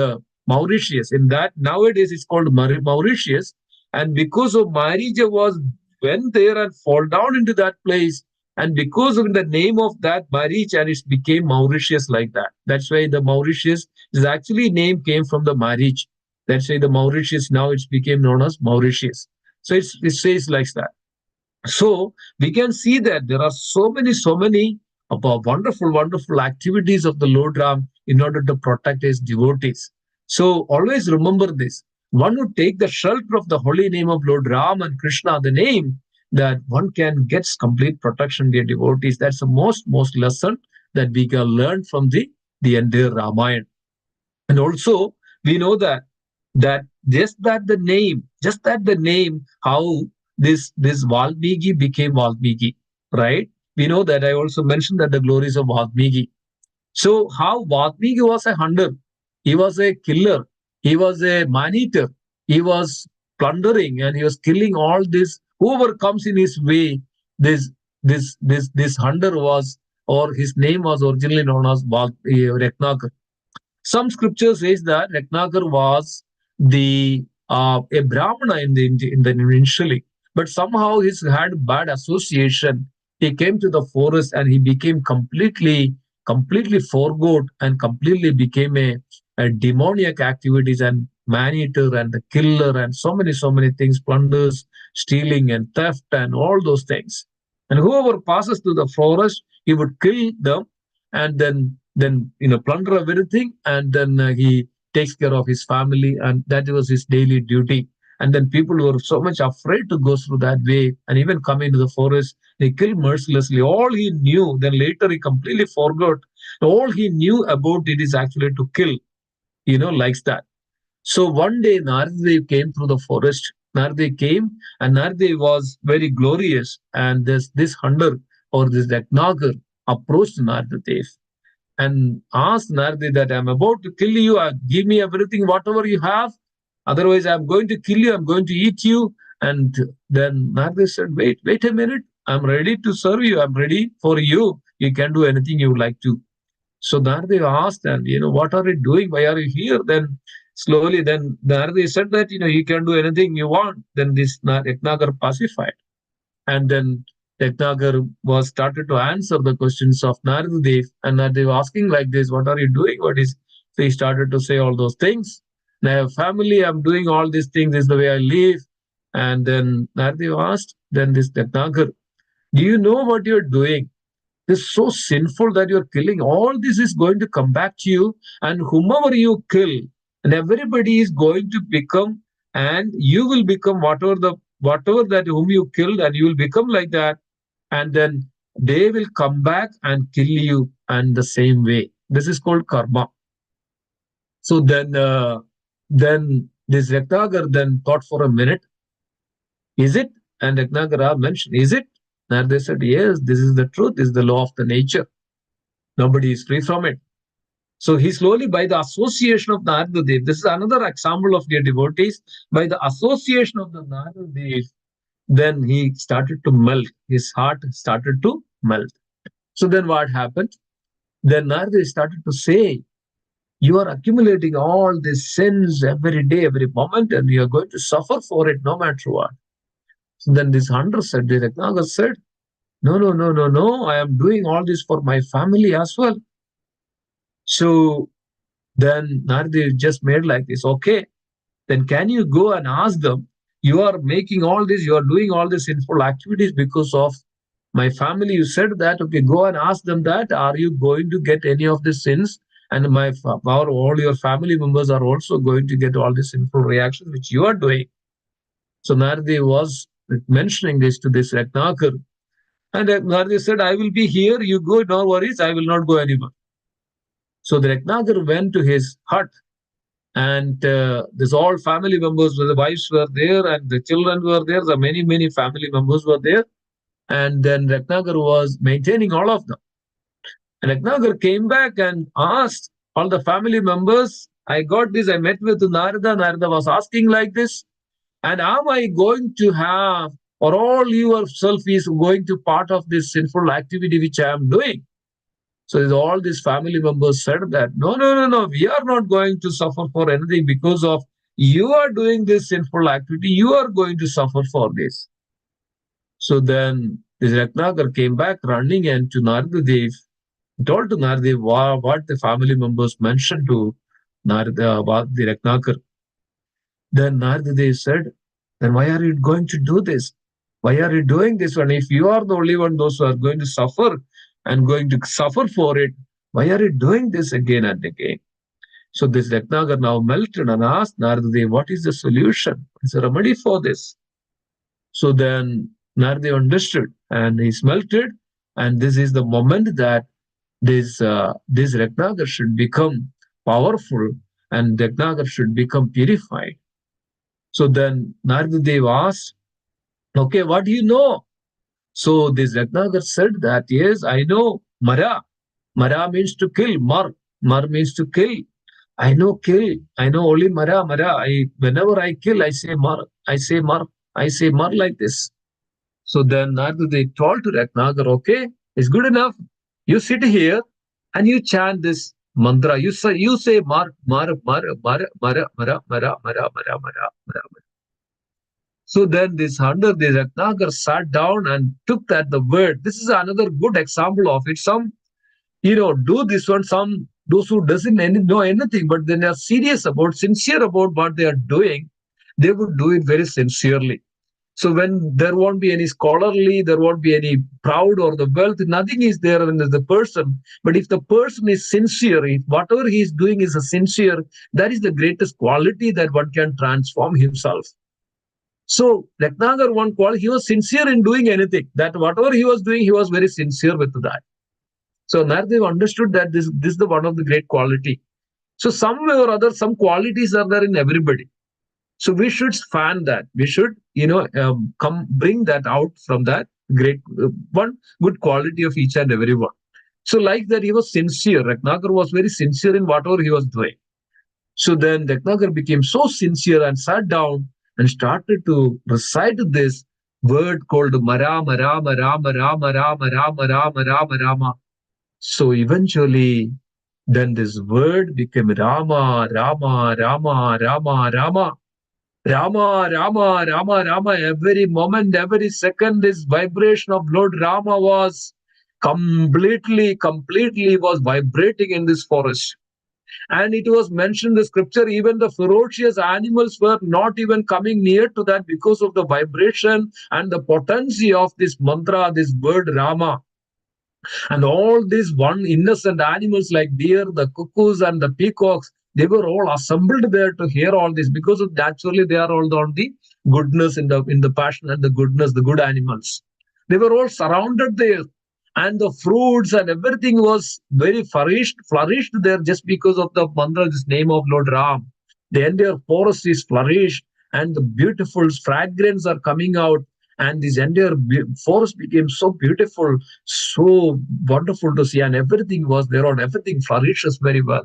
Mauritius. In that nowadays it's called Mauritius, and because of Marija was went there and fall down into that place, and because of the name of that Marich, and it became Mauritius like that. That's why the Mauritius is actually name came from the Marich. That's why the Mauritius now it's became known as Mauritius. So it says like that. So we can see that there are so many wonderful, wonderful activities of the Lord Ram in order to protect his devotees. So always remember this. One would take the shelter of the holy name of Lord Ram and Krishna, the name, that one can get complete protection, dear devotees. That's the most lesson that we can learn from the entire Ramayana. And also we know that just that the name, how this Valmiki became Valmiki, right? We know that I also mentioned that the glories of Valmiki. So how Valmiki was a hunter, he was a killer, he was a man-eater, he was plundering, and he was killing all this whoever comes in his way. This hunter was, or his name was originally known as Ratnakar. Some scripture says that Ratnakar was the a Brahmana in the initially, but somehow he's had bad association. He came to the forest and he became completely forgot and completely became a demoniac activities and man eater and the killer and so many things, plunders, stealing and theft and all those things. And whoever passes through the forest, he would kill them, and then plunder everything, and then he takes care of his family, and that was his daily duty. And then people were so much afraid to go through that way and even come into the forest. They killed mercilessly. All he knew, then later he completely forgot. All he knew about it is actually to kill, likes that. So one day Nardev came through the forest. Nardev came, and Nardev was very glorious. And this hunter, or this Ratnakar, approached Nardev and asked Nardi that I'm about to kill you. Give me everything, whatever you have. Otherwise, I'm going to kill you. I'm going to eat you. And then Nardi said, wait a minute. I'm ready to serve you. I'm ready for you. You can do anything you like to. So Nardi asked, and what are you doing? Why are you here? Then slowly, then Nardi said that you can do anything you want. Then this Eknagar pacified. And then Ratnagar was started to answer the questions of Naradadev, and Naradadev asking like this, what are you doing? What is So he started to say all those things. And I have family, I'm doing all these things, this is the way I live. And then Nardev asked, then this Ratnakar, do you know what you're doing? This is so sinful that you're killing. All this is going to come back to you, and whomever you kill, and everybody is going to become, and you will become whatever that whom you killed, and you will become like that, and then they will come back and kill you and the same way. This is called karma. So then this Ratnagar then thought for a minute, is it? And Ratnagara mentioned, is it? And they said, yes, this is the truth, this is the law of the nature. Nobody is free from it. So he slowly, by the association of Narada Dev, this is another example of their devotees, by the association of the Narada Dev, then he started to melt. His heart started to melt. So then what happened? Then Narada started to say, you are accumulating all these sins every day, every moment, and you are going to suffer for it no matter what. So then this hunter said, the Ratnagar said, no, no, no, no, no, I am doing all this for my family as well. So then Nardi just made like this, okay, then can you go and ask them, you are making all this, you are doing all these sinful activities because of my family. You said that, okay, go and ask them that, are you going to get any of the sins? And all your family members are also going to get all the sinful reactions which you are doing. So Nardi was mentioning this to this Ratnakar. And Nardi said, I will be here, you go, no worries, I will not go anywhere. So the Ratnakar went to his hut, and this all family members, the wives were there, and the children were there. The many family members were there, and then Ratnakar was maintaining all of them. And Ratnakar came back and asked all the family members, "I got this. I met with Narada. Narada was asking like this, and am I going to have, or all yourself is going to part of this sinful activity which I am doing?" So all these family members said that, no, no, no, no, we are not going to suffer for anything because of you are doing this sinful activity. You are going to suffer for this. So then this Ratnakar came back running and to Naradadev, told to Naradadev what the family members mentioned to Narada, about the Ratnakar. Then Naradadev said, then why are you going to do this? Why are you doing this one? If you are the only one, those who are going to suffer and going to suffer for it, why are you doing this again and again? So this Ratnagar now melted and asked Naradadev, what is the solution? What is the remedy for this? So then Naradadev understood and he melted. And this is the moment that this Ratnagar should become powerful and Ratnagar should become purified. So then Naradadev asked, okay, what do you know? So this Ratnagar said that, yes, I know Mara. Mara means to kill. Mar means to kill. I know kill. I know only Mara. Whenever I kill, I say Mar. I say Mar. I say Mar like this. So then Naradadev told to Ratnagar, okay, it's good enough. You sit here and you chant this mantra. You say Mar, Mar, Mar, Mar, Mar, Mara, Mara, Mara, Mara, Mara, Mara. So then this hunter, this Ratnagar sat down and took that the word. This is another good example of it. Some, do this one. Some those who doesn't know anything, but then they are serious about, sincere about what they are doing, they would do it very sincerely. So when there won't be any scholarly, there won't be any proud or the wealth, nothing is there in the person. But if the person is sincere, if whatever he is doing is a sincere, that is the greatest quality that one can transform himself. So Ratnagar one call, he was sincere in doing anything. That whatever he was doing, he was very sincere with that. So Naradev understood that this is the one of the great quality. So some way or other, some qualities are there in everybody. So we should fan that. We should, come bring that out from that great one good quality of each and every one. So like that, he was sincere. Ratnakar was very sincere in whatever he was doing. So then Ratnakar became so sincere and sat down and started to recite this word called Marama, Rama, Rama, Rama, Rama, Rama, Rama, Rama, Rama. So eventually, then this word became Rama, Rama, Rama, Rama, Rama. Rama, Rama, Rama, Rama. Every moment, every second, this vibration of Lord Rama was completely was vibrating in this forest. And it was mentioned in the scripture, even the ferocious animals were not even coming near to that because of the vibration and the potency of this mantra, this word Rama. And all these one innocent animals like deer, the cuckoos, and the peacocks, they were all assembled there to hear all this because of naturally they are all on the goodness in the passion and the goodness, the good animals. They were all surrounded there, and the fruits and everything was very flourished there just because of the mantra, this name of Lord Ram. The entire forest is flourished, and the beautiful fragrance are coming out, and this entire forest became so beautiful, so wonderful to see, and everything was there on everything flourishes very well.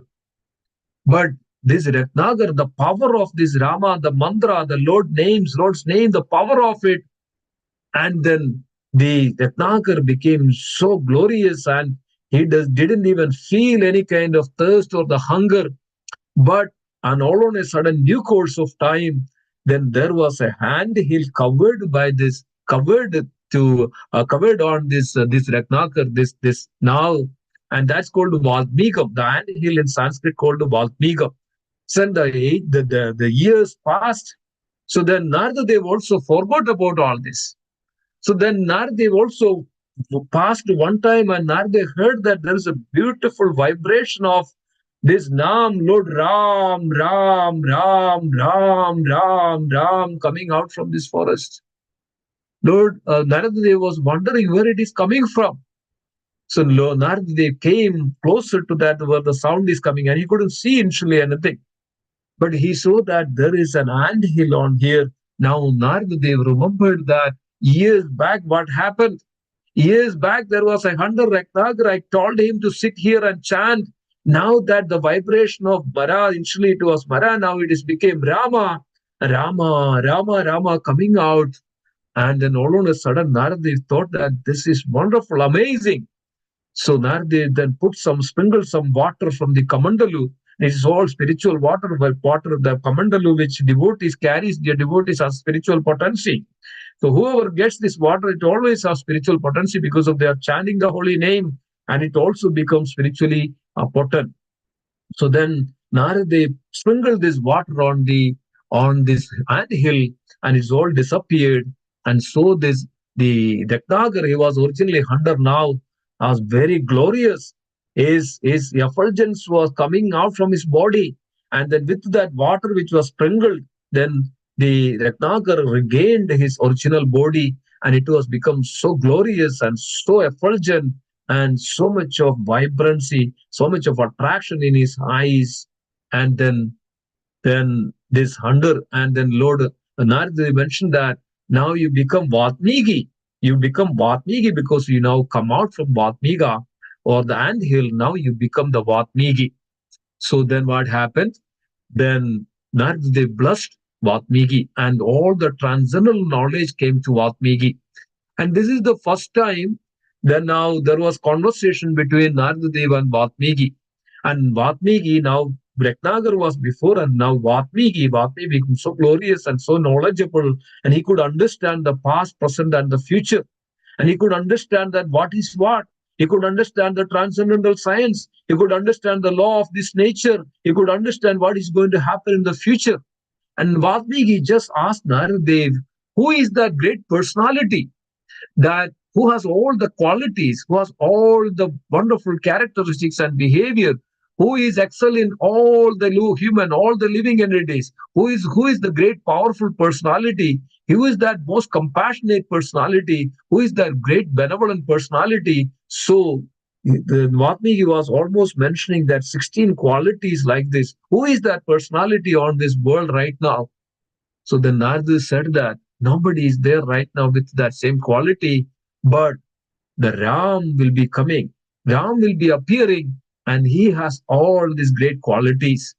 But this Ratnagar, the power of this Rama, the mantra, the Lord's name, the power of it, and then the Ratnagar became so glorious, and didn't even feel any kind of thirst or the hunger. But and all on a sudden new course of time, then there was a hand hill covered by this, covered on this Ratnakar, this now, and that's called Valmigam. The hand hill in Sanskrit called Valmigam. So the years passed. So then Nardadev also forgot about all this. So then Nardev also passed one time, and Nardev heard that there is a beautiful vibration of this Nam, Lord Ram, Ram, Ram, Ram, Ram, Ram, coming out from this forest. Lord Nardev was wondering where it is coming from. So Nardev came closer to that where the sound is coming, and he couldn't see initially anything. But he saw that there is an ant hill on here. Now Nardev remembered that years back what happened. Years back, there was a hunter Ratnagar. I told him to sit here and chant. Now that the vibration of Mara, initially it was Mara, now it is became Rama, Rama, Rama, Rama coming out. And then all on a sudden, Narada thought that this is wonderful, amazing. So Narada then sprinkled some water from the Kamandalu. It is all spiritual water, but water of the Kamandalu, which devotees carries, their devotees have spiritual potency. So whoever gets this water, it always has spiritual potency because of their chanting the holy name, and it also becomes spiritually potent. So then Narada sprinkled this water on this ant hill, and it's all disappeared. And so the Ratnagar, he was originally hunter, now was very glorious. His effulgence was coming out from his body, and then with that water which was sprinkled, then the Ratnagar regained his original body, and it was become so glorious and so effulgent and so much of vibrancy, so much of attraction in his eyes. And then this hunger, and then Lord Narada mentioned that now you become Vatmiki. You become Vatmiki because you now come out from Vatmika or the ant hill. Now you become the Vatmiki. So then what happened? Then Narada blessed Vatmiki, and all the transcendental knowledge came to Vatmiki. And this is the first time that now there was conversation between Naradadev and Vatmiki. And Vatmiki, now Bretnagar was before, and now Vatmiki became so glorious and so knowledgeable, and he could understand the past, present, and the future. And he could understand that what is what. He could understand the transcendental science. He could understand the law of this nature. He could understand what is going to happen in the future. And Vatmiki just asked Naradev, who is that great personality that who has all the qualities, who has all the wonderful characteristics and behavior, who is excel in all the human, all the living entities, who is the great powerful personality, who is that most compassionate personality, who is that great benevolent personality. So the Vatmiki was almost mentioning that 16 qualities like this. Who is that personality on this world right now? So then Narada said that nobody is there right now with that same quality, but the Ram will be coming. Ram will be appearing, and he has all these great qualities.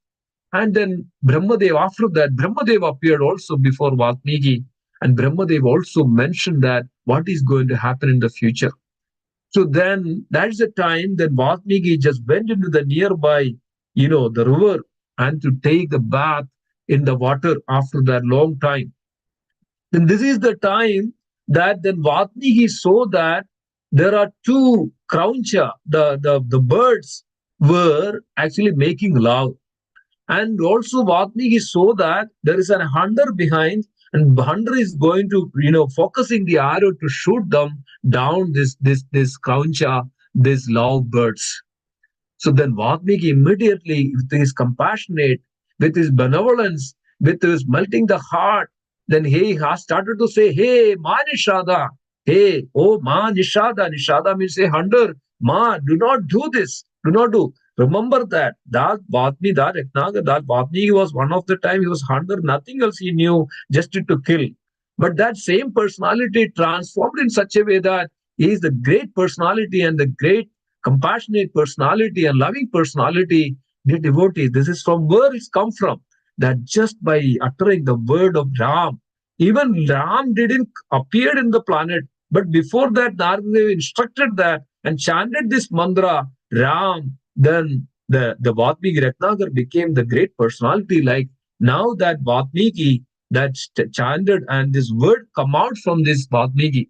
And then Brahmadev, after that, Brahmadev appeared also before Valmiki, and Brahmadev also mentioned that what is going to happen in the future. So then that's the time that Valmiki just went into the nearby, the river, and to take the bath in the water after that long time. Then this is the time that then Valmiki saw that there are two krauncha, the birds, were actually making love. And also Vatmiki saw that there is a hunter behind, and hunter is going to, focusing the arrow to shoot them down, this kauncha, these lovebirds. So then Valmiki immediately, with his compassionate, with his benevolence, with his melting the heart, then he has started to say, hey, Ma Nishada, hey, oh Ma Nishada. Nishada means, hey, hunter, Ma, do not do this. Do not do. Remember that Vatmi, that Etnaga, that Vatmi was one of the time he was hunter, nothing else he knew, just to kill. But that same personality transformed in such a way that he is the great personality and the great compassionate personality and loving personality, the devotee. This is from where it's come from. That just by uttering the word of Ram, even Ram didn't appear in the planet, but before that, Narada instructed that and chanted this mantra, Ram. Then the Vatmiki Ratnagar became the great personality. Like now that Vatmiki that chanted and this word come out from this Vatmiki,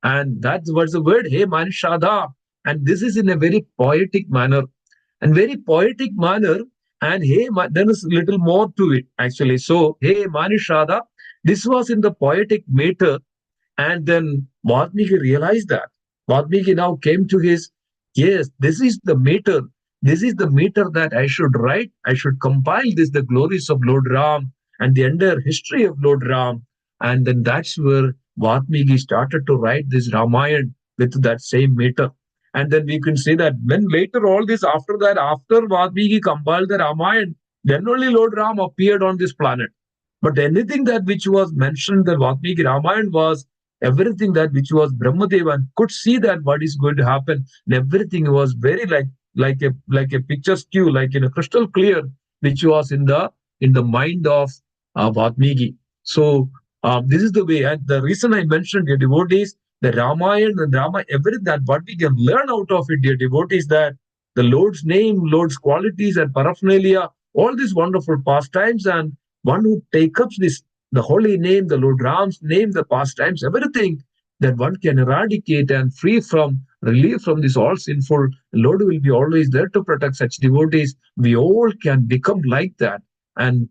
and that was the word, hey Manishada. And this is in a very poetic manner, and very poetic manner. And hey, there is little more to it actually. So, hey Manishada, this was in the poetic meter. And then Valmiki realized that. Valmiki now came to his, yes, this is the meter. This is the meter that I should write. I should compile this, the glories of Lord Ram and the entire history of Lord Ram. And then that's where Valmiki started to write this Ramayana with that same meter. And then we can say that when later all this, after that, after Valmiki compiled the Ramayana, then only Lord Ram appeared on this planet. But anything that which was mentioned, the Valmiki Ramayana was everything that which was Brahmadeva could see that what is going to happen, and everything was very like a picture skew, like in a crystal clear, which was in the mind of Valmiki. So this is the way, and the reason I mentioned, dear devotees, the Ramayana and Rama, everything that what we can learn out of it, dear devotees, that the Lord's name, Lord's qualities and paraphernalia, all these wonderful pastimes, and one who takes up this the holy name, the Lord Ram's name, the pastimes, everything that one can eradicate and free from, relieve from this all sinful. The Lord will be always there to protect such devotees. We all can become like that and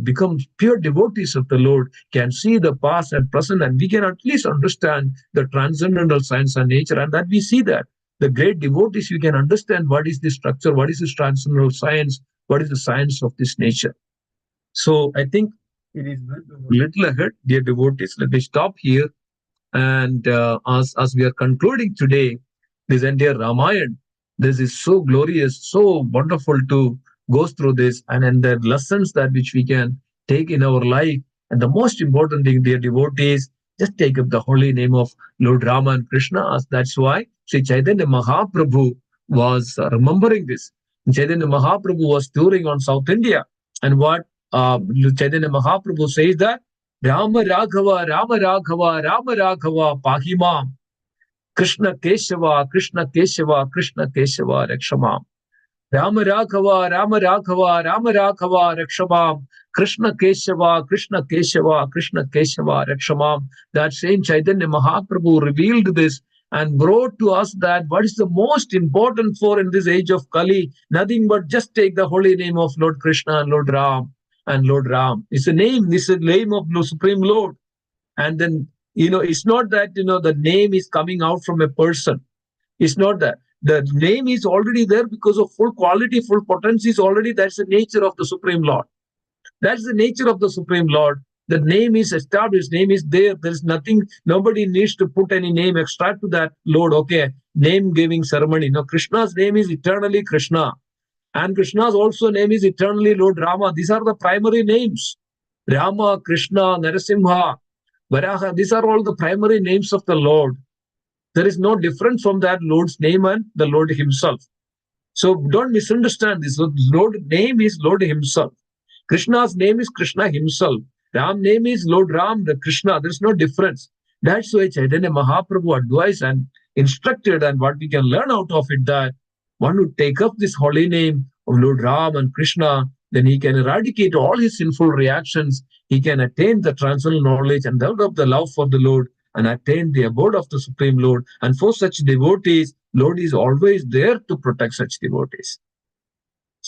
become pure devotees of the Lord, can see the past and present, and we can at least understand the transcendental science and nature, and that we see that. The great devotees, you can understand what is the structure, what is this transcendental science, what is the science of this nature. So I think it is a little ahead, dear devotees. Let me stop here. And as we are concluding today, this entire Ramayana, this is so glorious, so wonderful to go through this, and the lessons that which we can take in our life. And the most important thing, dear devotees, just take up the holy name of Lord Rama and Krishna. As that's why Sri Chaitanya Mahaprabhu was remembering this. Chaitanya Mahaprabhu was touring on South India, and what Chaitanya Mahaprabhu says that Rama Raghava, Rama Raghava, Rama Raghava, Pahimam, Krishna Keshava, Krishna Keshava, Krishna Keshava, Rakshamam. Rama Raghava, Rama Raghava, Rama Raghava, Rakshamam, Krishna Keshava, Krishna Keshava, Krishna Keshava, Rakshamam. That same Chaitanya Mahaprabhu revealed this and brought to us that what is the most important for in this age of Kali, nothing but just take the holy name of Lord Krishna and Lord Ram. And Lord Ram is a name, this is the name of the Supreme Lord. And then, it's not that, the name is coming out from a person. It's not that. The name is already there because of full quality, full potency is already, that's the nature of the Supreme Lord. That's the nature of the Supreme Lord. The name is established, name is there. There is nothing, nobody needs to put any name extra to that Lord. Okay, name giving ceremony. No, Krishna's name is eternally Krishna. And Krishna's also name is eternally Lord Rama. These are the primary names. Rama, Krishna, Narasimha, Varaha, these are all the primary names of the Lord. There is no difference from that Lord's name and the Lord himself. So don't misunderstand this. Lord name is Lord himself. Krishna's name is Krishna himself. Ram's name is Lord Ram, the Krishna. There's no difference. That's why Chaitanya Mahaprabhu advised and instructed, and what we can learn out of it, that one who take up this holy name of Lord Ram and Krishna, then he can eradicate all his sinful reactions. He can attain the transcendental knowledge and develop the love for the Lord and attain the abode of the Supreme Lord. And for such devotees, Lord is always there to protect such devotees.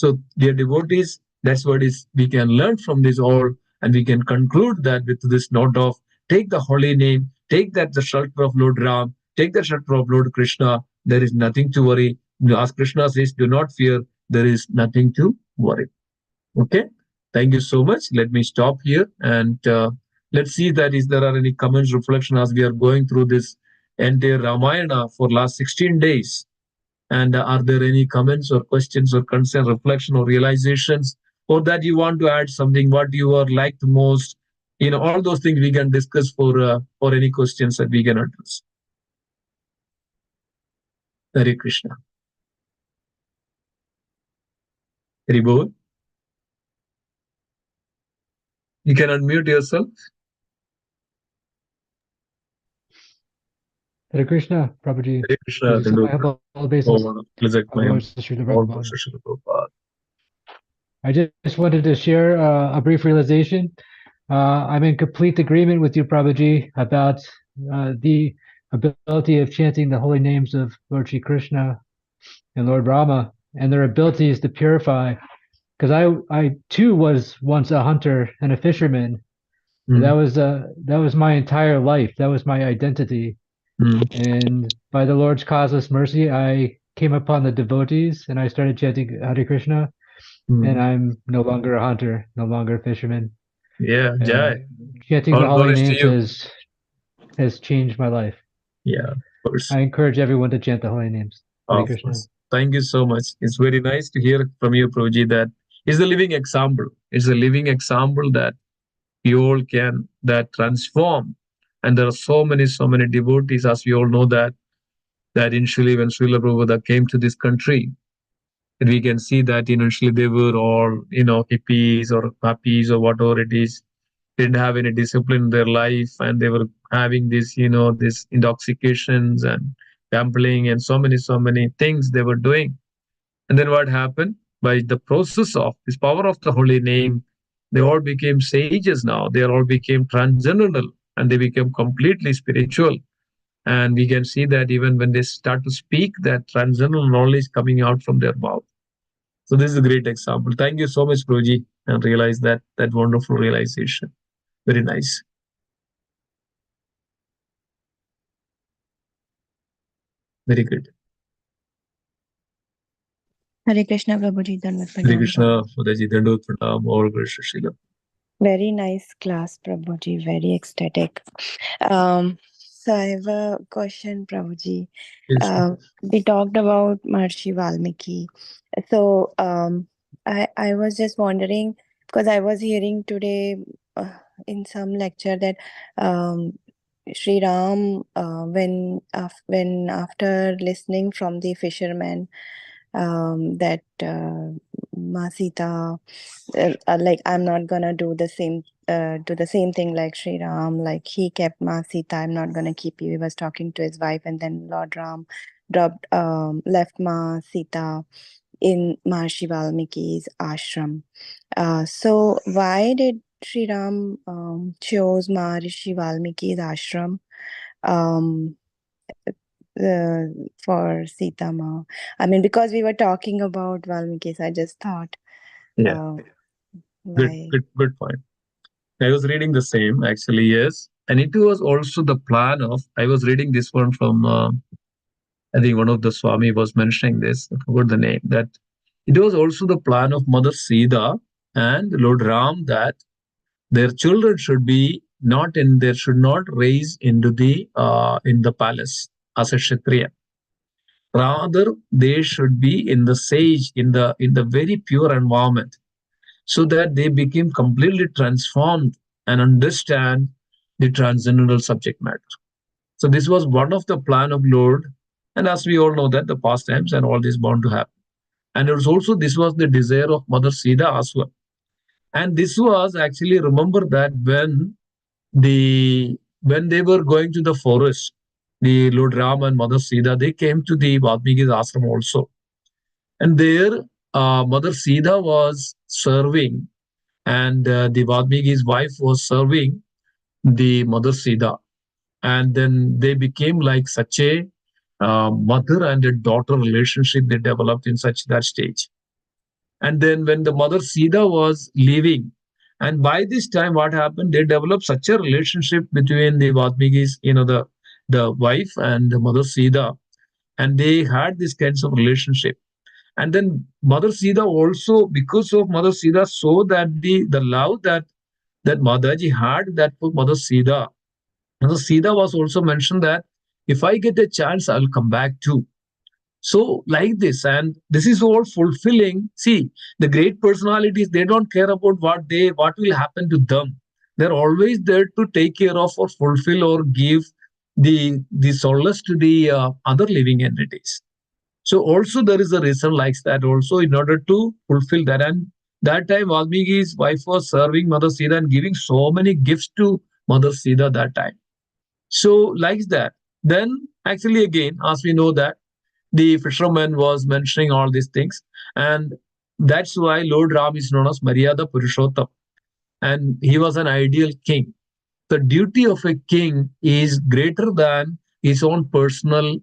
So, dear devotees, that's what is we can learn from this all, and we can conclude that with this note of take the holy name, take that the shelter of Lord Ram, take the shelter of Lord Krishna. There is nothing to worry. As Krishna says, do not fear. There is nothing to worry. Okay. Thank you so much. Let me stop here and let's see that is there are any comments, reflection as we are going through this entire Ramayana for last 16 days. And are there any comments or questions or concern, reflection or realizations, or that you want to add something, what you are liked most? All those things we can discuss for any questions that we can address. Hare Krishna. Hare Bol. You can unmute yourself. Hare Krishna, Prabhuji. Hare Krishna. Please accept my humble obeisance. Please accept my Our Srila all Prabhupada. Srila Prabhupada. I just wanted to share a brief realization. I'm in complete agreement with you, Prabhuji, about the ability of chanting the holy names of Lord Shri Krishna and Lord Rama, and their abilities to purify. Because I too was once a hunter and a fisherman. Mm. That was my entire life. That was my identity. Mm. And by the Lord's causeless mercy, I came upon the devotees and I started chanting Hare Krishna. And I'm no longer a hunter, no longer a fisherman. Yeah, Jai. Chanting All the holy glories to names you. has changed my life. Yeah, of course. I encourage everyone to chant the holy names. Hare Of Krishna. course. Thank you so much. It's very nice to hear from you, Prabhuji, that is a living example. It's a living example that we all can that transform. And there are so many devotees, as we all know that initially when Srila Prabhupada came to this country, and we can see that initially they were all, hippies or puppies or whatever it is, didn't have any discipline in their life, and they were having this, this intoxications and gambling and so many things they were doing. And then what happened? By the process of this power of the holy name, they all became sages now. They all became transcendental and they became completely spiritual. And we can see that even when they start to speak, that transcendental knowledge coming out from their mouth. So this is a great example. Thank you so much, Proji, and realize that wonderful realization. Very nice. Very good. Hare Krishna, Prabhuji. Dandavat Hare pranam. Krishna, Udaji, Dandavat pranam, all Krishna Shila. Very nice class, Prabhuji. Very ecstatic. So I have a question, Prabhuji. Yes. We talked about Maharishi Valmiki. So I was just wondering, because I was hearing today in some lecture that Sri Ram, when after listening from the fisherman, that Ma Sita, like I'm not gonna do the same thing like Sri Ram, like he kept Ma Sita, I'm not gonna keep you. He was talking to his wife, and then Lord Ram left Ma Sita in Maharishi Valmiki's ashram. So why did Sri Ram chose Maharishi Valmiki's ashram uh, for Sita Ma? I mean, because we were talking about Valmiki, so I just thought, Yeah. why? Good point. I was reading the same, actually, yes. And it was also the plan of, I was reading this one from, I think one of the Swami was mentioning this, I forgot the name, that it was also the plan of Mother Sita and Lord Ram that their children should be not in, they should not raise into in the palace as a Kshatriya. Rather, they should be in the sage, in the very pure environment, so that they became completely transformed and understand the transcendental subject matter. So this was one of the plan of Lord, and as we all know that the pastimes and all this bound to happen. And it was also this was the desire of Mother Sita as well. And this was actually remember that when they were going to the forest, the Lord Ram and Mother Sita, they came to the Valmiki's ashram also. And there Mother Sita was serving, and the Valmiki's wife was serving the Mother Sita. And then they became like such a mother and a daughter relationship they developed in such that stage. And then when the mother Sita was leaving, and by this time, what happened? They developed such a relationship between the Valmiki's, the wife and the mother Sita, and they had this kinds of relationship. And then Mother Sita also, because of Mother Sita, saw that the love that Mataji had that for Mother Sita. Mother Sita was also mentioned that if I get a chance, I'll come back too. So like this, and this is all fulfilling. See, the great personalities, they don't care about what will happen to them. They're always there to take care of or fulfill or give the solace to the other living entities. So also there is a reason like that also in order to fulfill that. And that time Valmiki's wife was serving Mother Sita and giving so many gifts to Mother Sita that time. So like that. Then actually again, as we know that the fisherman was mentioning all these things, and that's why Lord Ram is known as Maryada Purushottam, and he was an ideal king. The duty of a king is greater than his own personal,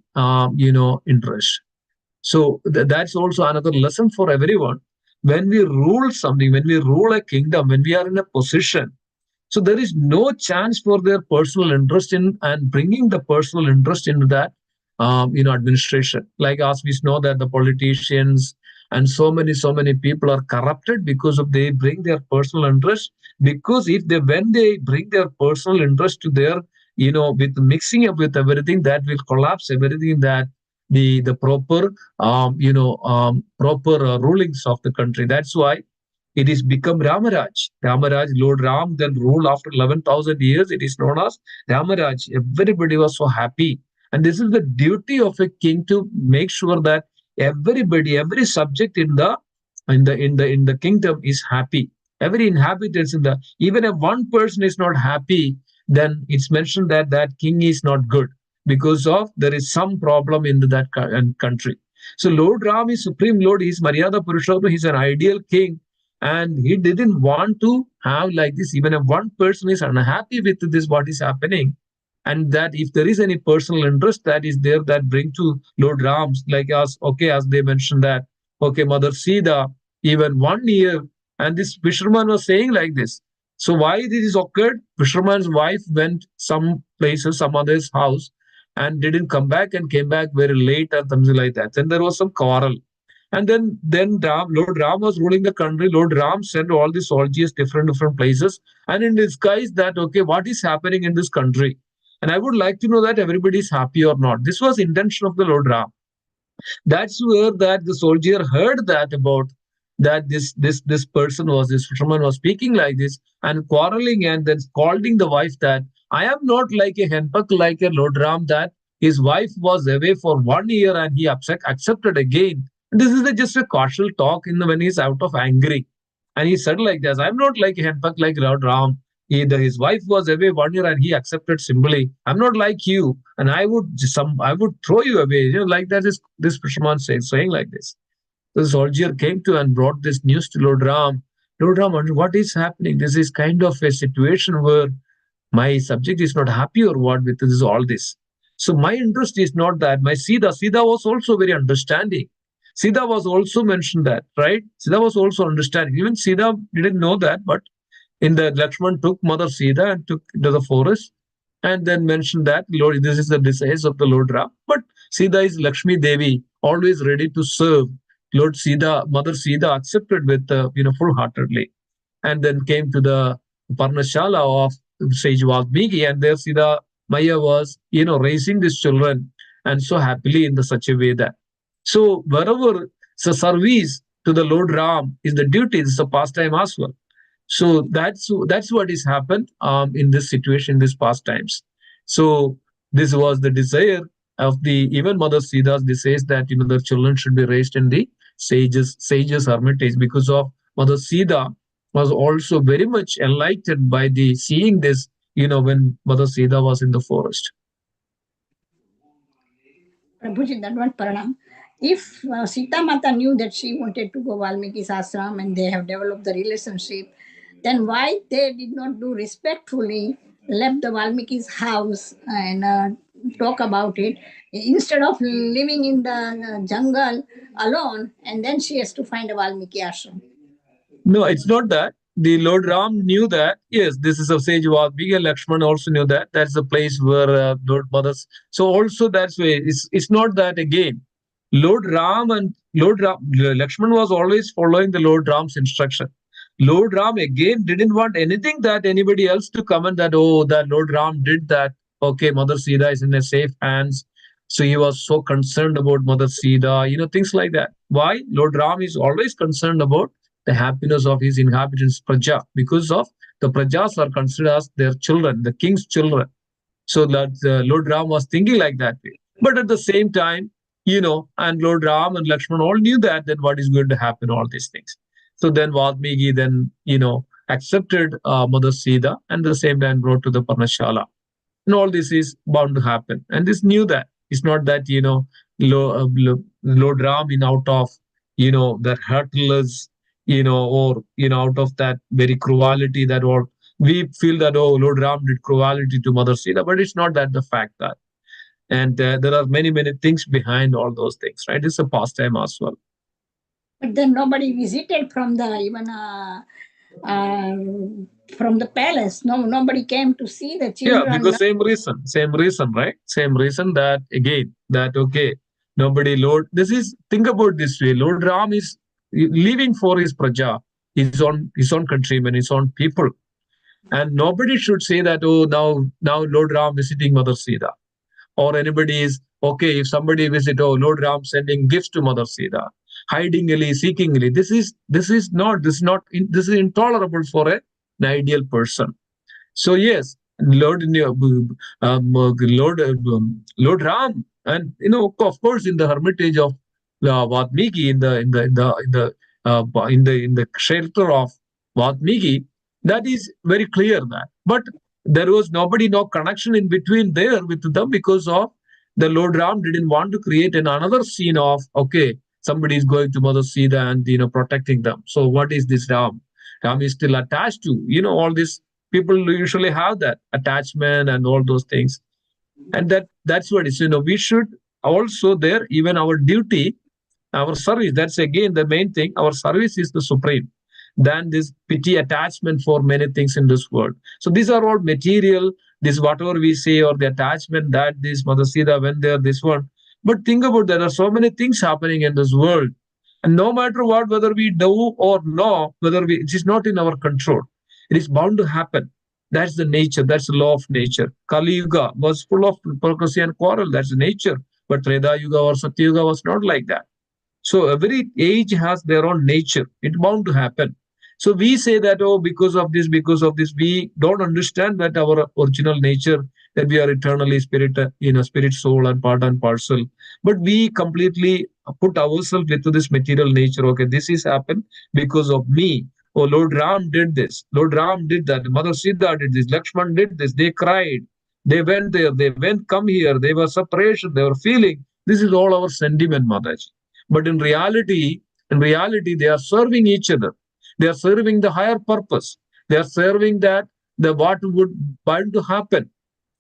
interest. So that's also another lesson for everyone. When we rule something, when we rule a kingdom, when we are in a position, so there is no chance for their personal interest in and bringing the personal interest into that, administration. Like as we know that the politicians and so many people are corrupted because of they bring their personal interest. Because if they when they bring their personal interest to their, with mixing up with everything, that will collapse everything that the proper, proper rulings of the country. That's why it is become Ramaraj. Ramaraj, Lord Ram then ruled after 11,000 years. It is known as Ramaraj. Everybody was so happy. And this is the duty of a king to make sure that everybody, every subject in the kingdom is happy. Every inhabitant in the even if one person is not happy, then it's mentioned that that king is not good because of there is some problem in that country. So Lord Ram is supreme Lord. He's Maryada Purushottam. He's an ideal king, and he didn't want to have like this. Even if one person is unhappy with this what is happening, and that if there is any personal interest that is there that bring to Lord Rams, like us, okay, as they mentioned that, okay, Mother Sita, even 1 year, and this fisherman was saying like this. So why this occurred? Fisherman's wife went some places, some other's house, and didn't come back and came back very late or something like that. Then there was some quarrel. And then Lord Ram was ruling the country. Lord Ram sent all the soldiers different places, and in disguise that okay, what is happening in this country? And I would like to know that everybody is happy or not. This was intention of the Lord Ram. That's where that the soldier heard that about that this person was this fisherman was speaking like this and quarreling and then scolding the wife that I am not like a henpeck like a Lord Ram that his wife was away for 1 year and he accepted again. This is just a casual talk in the, when he's out of angry. And he said like this, I'm not like a henpeck like Lord Ram. His wife was away 1 year and he accepted simply. I'm not like you, and I would throw you away. Like that is this fisherman saying like this. The soldier came to and brought this news to Lord Ram. Lord Ram, what is happening? This is kind of a situation where my subject is not happy or what with this all this. So my interest is not that. My Sita was also very understanding. Sita was also mentioned that, right? Sita was also understanding. Even Sita didn't know that, but in the Lakshman took Mother Sita and took into the forest and then mentioned that Lord, this is the desires of the Lord Ram. But Sita is Lakshmi Devi, always ready to serve. Lord Sita, Mother Sita accepted with full-heartedly, and then came to the Parnashala of Sage Valmiki, and there Sita Maya was raising these children and so happily in the such a way that so wherever so service to the Lord Ram is the duty, is the pastime as well. So that's what has happened in this situation, in these past times. So this was the desire of the even Mother Sita's desires that their children should be raised in the sages hermitage because of Mother Sita was also very much enlightened by the seeing this when Mother Sita was in the forest. Prabhuji, that one Paranam. If Sita Mata knew that she wanted to go Valmiki's ashram and they have developed the relationship, then why they did not do respectfully, left the Valmiki's house and talk about it. Instead of living in the jungle alone, and then she has to find a Valmiki ashram. No, it's not that. The Lord Ram knew that, yes, this is a sage Valmiki, and Lakshman also knew that. That's the place where Lord Mothers. So also that's way. It's not that again. Lord Ram and Lord Ram, Lakshman was always following the Lord Ram's instruction. Lord Ram again didn't want anything that anybody else to comment that, oh, that Lord Ram did that. Okay, Mother Sita is in a safe hands. So he was so concerned about Mother Sita, things like that. Why? Lord Ram is always concerned about the happiness of his inhabitants, Praja, because of the Prajas are considered as their children, the king's children. So that Lord Ram was thinking like that way. But at the same time, and Lord Ram and Lakshman all knew that then what is going to happen, all these things. So then Valmiki then, accepted Mother Sita and at the same time brought to the Parnashala. And all this is bound to happen. And this knew that. It's not that, Lord Ram in out of, that heartless, or, out of that very cruelty that or we feel that, oh, Lord Ram did cruelty to Mother Sita, but it's not that the fact that. And there are many, many things behind all those things, right? It's a pastime as well. But then nobody visited from the even from the palace. No, nobody came to see the children. Yeah, because same reason, right? Same reason that again, that okay, nobody Lord. Think about this way. Lord Ram is living for his praja, his own countrymen, his own people. And nobody should say that, oh, now Lord Ram visiting Mother Sita. Or anybody is okay, if somebody visit, oh, Lord Ram sending gifts to Mother Sita, hidingly, seekingly. This is intolerable for an ideal person. So yes, Lord Lord Ram, and of course in the hermitage of Valmiki, in the shelter of Valmiki, that is very clear that. But there was no connection in between there with them because of the Lord Ram didn't want to create another scene of okay, somebody is going to Mother Sita and protecting them. So what is this Ram? Ram is still attached to all this. People usually have that attachment and all those things, and that's what it's. We should also there even our duty, our service. That's again the main thing. Our service is the supreme than this pity attachment for many things in this world. So these are all material. This whatever we say or the attachment that this Mother Sita went there, this one. But think about there are so many things happening in this world, and no matter what, whether we do or no, it is not in our control. It is bound to happen. That's the nature. That's the law of nature. Kali Yuga was full of hypocrisy and quarrel. That's the nature. But Treta Yuga or Satya Yuga was not like that. So every age has their own nature. It's bound to happen. So we say that, oh, because of this, we don't understand that our original nature, that we are eternally spirit, spirit, soul, and part and parcel. But we completely put ourselves into this material nature. Okay, this is happened because of me. Oh, Lord Ram did this. Lord Ram did that. Mother Sita did this. Lakshman did this. They cried. They went there. They come here. They were separation. They were feeling. This is all our sentiment, Mataji. But in reality, they are serving each other. They are serving the higher purpose. They are serving that the what would bound to happen.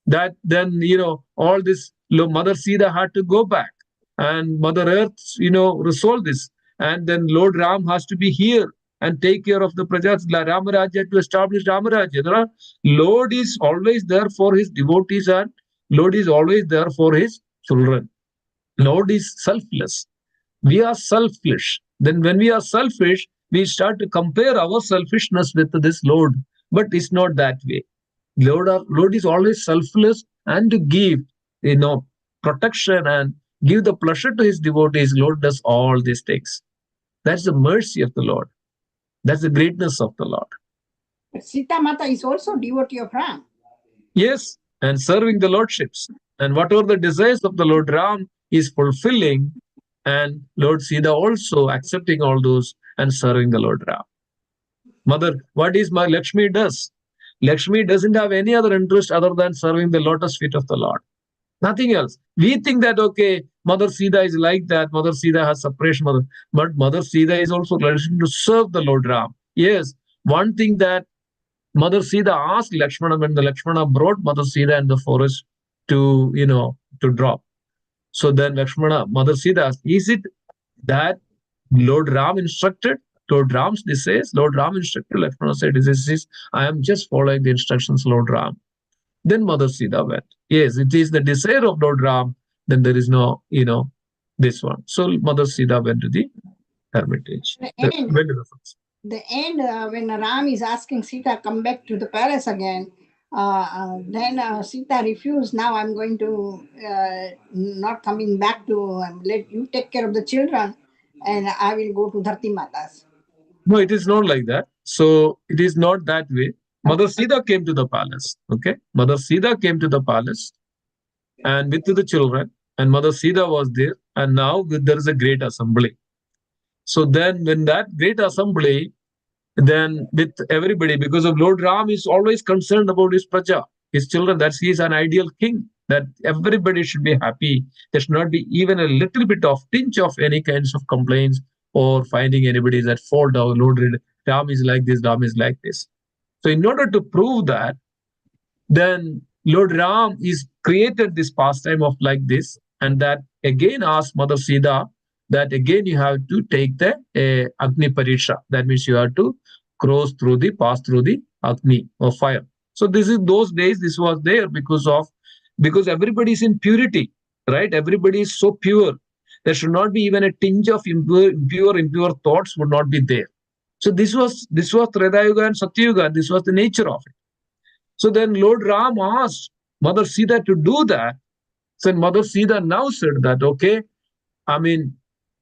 That then all this Mother Sita had to go back, and Mother Earth resolve this, and then Lord Ram has to be here and take care of the Prajas, Ramaraja, to establish Ramaraja. Lord is always there for his devotees, and Lord is always there for his children. Lord is selfless. We are selfish. Then when we are selfish, we start to compare our selfishness with this Lord. But it's not that way. Lord is always selfless, and to give, protection and give the pleasure to his devotees. Lord does all these things. That's the mercy of the Lord. That's the greatness of the Lord. But Sita Mata is also devotee of Ram. Yes, and serving the lordships. And whatever the desires of the Lord Ram is fulfilling, and Lord Sita also accepting all those and serving the Lord Ram. Mother, what is my Lakshmi does? Lakshmi doesn't have any other interest other than serving the lotus feet of the Lord. Nothing else. We think that, okay, Mother Sita is like that. Mother Sita has separation. But Mother Sita is also ready to serve the Lord Ram. Yes, one thing that Mother Sita asked Lakshmana when the Lakshmana brought Mother Sita in the forest to, to drop. So then Lakshmana, Mother Sita asked, is it that Lord Ram instructed? Lord Ram's this says, Lord Ram instructed. Lakshmana said, this is, I am just following the instructions, Lord Ram. Then Mother Sita went, yes, it is the desire of Lord Ram. Then there is no, this one. So Mother Sita went to the hermitage. The end, when Ram is asking Sita come back to the palace again, then Sita refused. Now I'm going to not coming back to let you take care of the children, and I will go to Dharti Mata's. No, it is not like that. So it is not that way. Mother Sita came to the palace. Okay, Mother Sita came to the palace, and with the children, and Mother Sita was there, and now there is a great assembly. So then, when that great assembly, then with everybody, because of Lord Ram is always concerned about his praja, his children, that he is an ideal king, that everybody should be happy. There should not be even a little bit of tinge of any kinds of complaints or finding anybody is at fault. Or Lord Ram is like this, Ram is like this. So in order to prove that, then Lord Ram is created this pastime of like this, and that again asked Mother Sita that again you have to take the Agni Parisha. That means you have to pass through the Agni or fire. So this is those days, this was there because everybody is in purity, right? Everybody is so pure. There should not be even a tinge of impure thoughts would not be there. So this was Treta Yuga and Satya Yuga. This was the nature of it. So then Lord Ram asked Mother Sita to do that. So Mother Sita now said that, okay, I mean,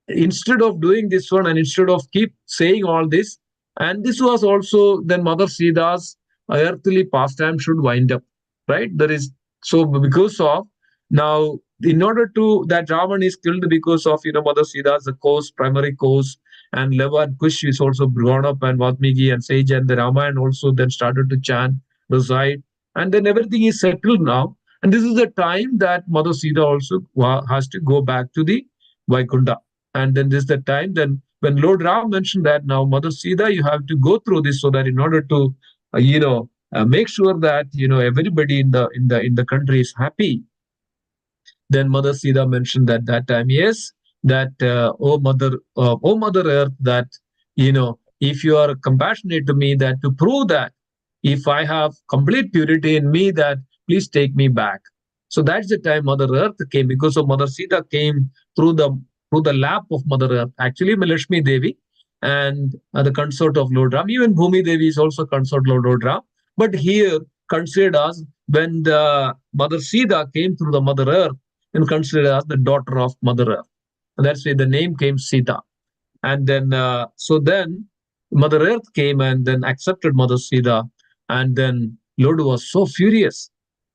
instead of doing this one and instead of keep saying all this, and this was also then Mother Sita's earthly pastime should wind up, right? There is, so because of now, in order to, that Ravan is killed because of, Mother Sita's the cause, primary cause, and Leva and Kush is also grown up, and Valmiki and Sage and the Ramayana also then started to chant, reside, and then everything is settled now. And this is the time that Mother Sita also has to go back to the Vaikunta. And then this is the time then when Lord Ram mentioned that now Mother Sita, you have to go through this so that in order to, make sure that everybody in the country is happy. Then Mother Sita mentioned that time, yes, that oh Mother Earth, that if you are compassionate to me, that to prove that if I have complete purity in me, that please take me back. So that's the time Mother Earth came, because of Mother Sita came through the lap of Mother Earth. Actually, Lakshmi Devi and the consort of Lord Ram. Even Bhumi Devi is also consort of Lord Ram. But here considered as when the Mother Sita came through the Mother Earth, and considered as the daughter of Mother Earth. And that's why the name came Sita. And then, so then Mother Earth came and then accepted Mother Sita. And then Lord was so furious.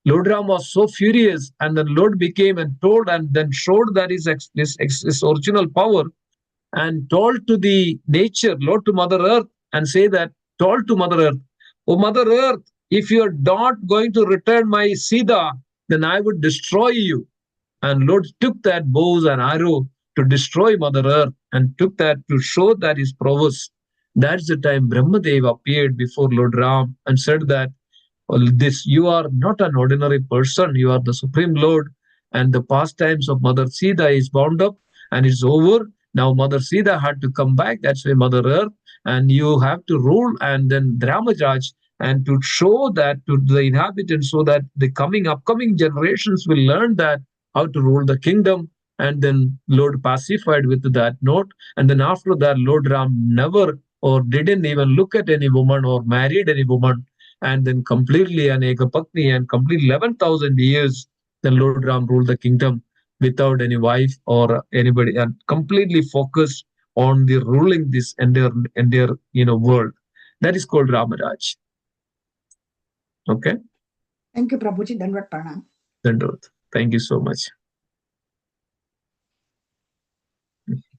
Lord Ram was so furious. And then Lord became and told and then showed that his original power, and told to the nature, Lord, to Mother Earth, and say that, told to Mother Earth, oh Mother Earth, if you are not going to return my Sita, then I would destroy you. And Lord took that bows and arrow to destroy Mother Earth, and took that to show that his prowess. That's the time Brahmadev appeared before Lord Ram and said that, well, this, you are not an ordinary person, you are the Supreme Lord, and the pastimes of Mother Sita is bound up and it's over. Now Mother Sita had to come back, that's why Mother Earth, and you have to rule, and then Ramaraj, and to show that to the inhabitants, so that the upcoming generations will learn that how to rule the kingdom. And then Lord pacified with that note. And then after that, Lord Ram never or didn't even look at any woman or married any woman. And then completely an Ekapatni and complete 11,000 years, then Lord Ram ruled the kingdom without any wife or anybody, and completely focused on the ruling this entire world. That is called Ramaraj. Okay. Thank you, Prabhuji. Dandavat Pranam. Dandavat. Thank you so much.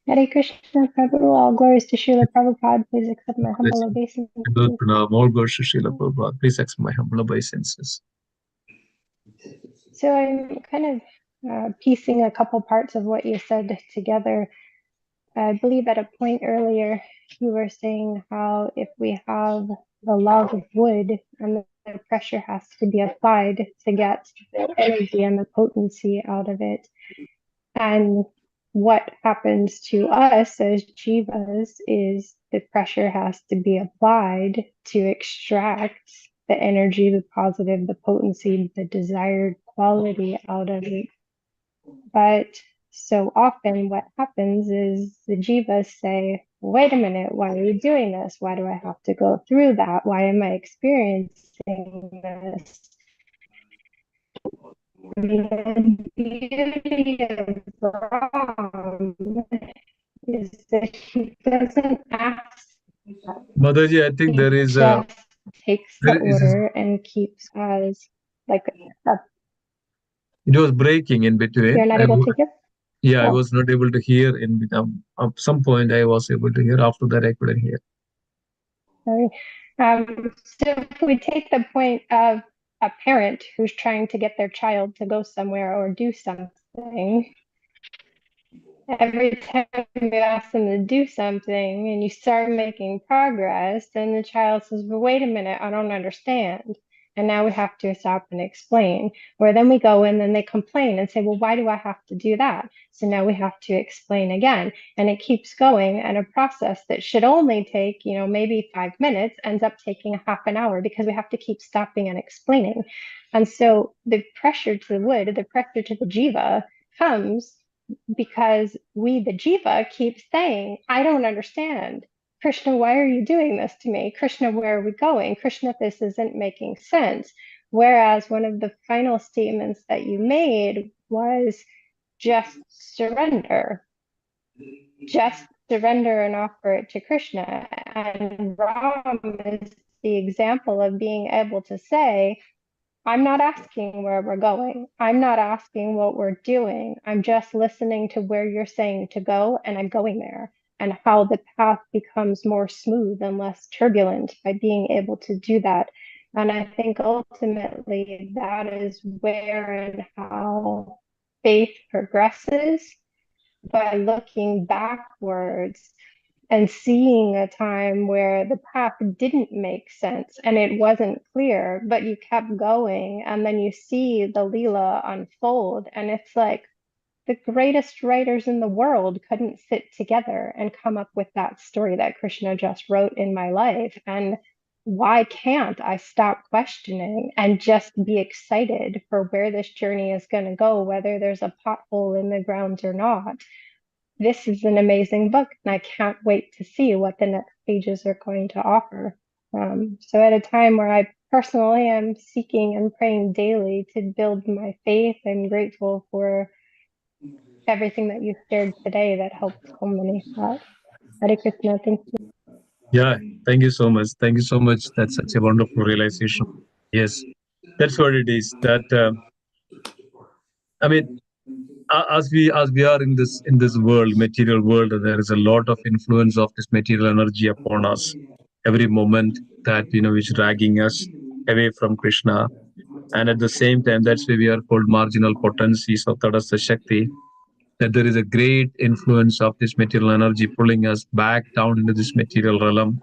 Hare Krishna Prabhu, all glories to Srila Prabhupada. Please accept my humble obeisances. All glories to Srila Prabhupada. Please accept my humble obeisances. So I'm kind of piecing a couple parts of what you said together. I believe at a point earlier you were saying how if we have the love of wood and the pressure has to be applied to get the energy and the potency out of it. And what happens to us as jivas is the pressure has to be applied to extract the energy, the positive, the potency, the desired quality out of it. But so often what happens is the jivas say, wait a minute, why are you doing this? Why do I have to go through that? Why am I experiencing this? The beauty of Ram is that he doesn't ask. Mataji, I think He there is just takes the there is order and keeps as like it was breaking in between. you're not able to hear. Yeah, I Oh, was not able to hear in at some point I was able to hear. After that, I couldn't hear. sorry. So if we take the point of a parent who's trying to get their child to go somewhere or do something, every time you ask them to do something and you start making progress, then the child says, well, wait a minute, I don't understand. And now we have to stop and explain. Where then we go and then they complain and say, well, why do I have to do that? So now we have to explain again. And it keeps going. And a process that should only take, maybe 5 minutes ends up taking a half an hour because we have to keep stopping and explaining. And so the pressure to the wood, the pressure to the jiva comes because we, the jiva, keep saying, I don't understand. Krishna, why are you doing this to me? Krishna, where are we going? Krishna, this isn't making sense. Whereas one of the final statements that you made was just surrender. Just surrender and offer it to Krishna. And Ram is the example of being able to say, I'm not asking where we're going. I'm not asking what we're doing. I'm just listening to where you're saying to go, and I'm going there. And how the path becomes more smooth and less turbulent by being able to do that. And I think ultimately that is where and how faith progresses by looking backwards and seeing a time where the path didn't make sense and it wasn't clear, but you kept going, and then you see the Leela unfold, and it's like the greatest writers in the world couldn't sit together and come up with that story that Krishna just wrote in my life. And why can't I stop questioning and just be excited for where this journey is going to go, whether there's a pothole in the ground or not? This is an amazing book, and I can't wait to see what the next pages are going to offer. So at a time where I personally am seeking and praying daily to build my faith, I'm grateful for everything that you shared today that helped culminate that. Hare Krishna, thank you. Yeah, thank you so much. Thank you so much. That's such a wonderful realization. Yes, that's what it is. That I mean, as we are in this world, material world, there is a lot of influence of this material energy upon us. Every moment that which dragging us away from Krishna, and at the same time, that's why we are called marginal potencies of Tadasa Shakti. That there is a great influence of this material energy pulling us back down into this material realm.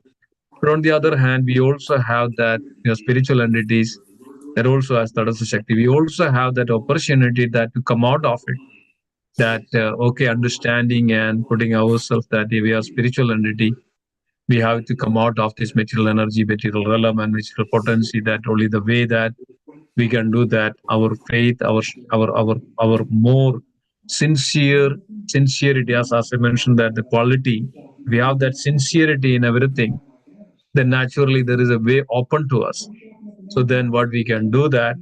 But on the other hand, we also have that spiritual entities that also has Tadasa Shakti. We also have that opportunity that to come out of it. That okay, understanding and putting ourselves that we are spiritual entity. We have to come out of this material energy, material realm, and material potency. That only the way that we can do that, our faith, our more sincerity, as I mentioned, that the quality, we have that sincerity in everything, then naturally there is a way open to us. So then what we can do that,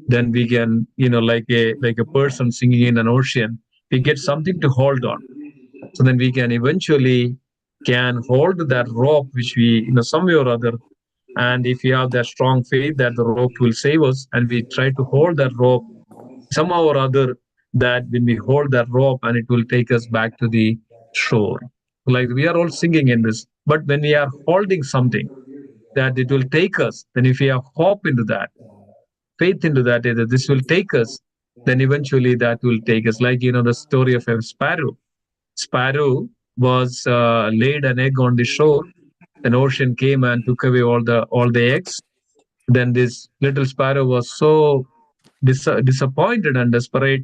then we can, like a person singing in an ocean, we get something to hold on. So then we can eventually can hold that rope which we, some way or other. And if we have that strong faith that the rope will save us, and we try to hold that rope somehow or other, that when we hold that rope and it will take us back to the shore. Like we are all singing in this, but when we are holding something that it will take us, then if we have hope into that, faith into that, that this will take us, then eventually that will take us. Like the story of a sparrow. Sparrow was laid an egg on the shore. An ocean came and took away all the eggs, Then this little sparrow was so disappointed and desperate.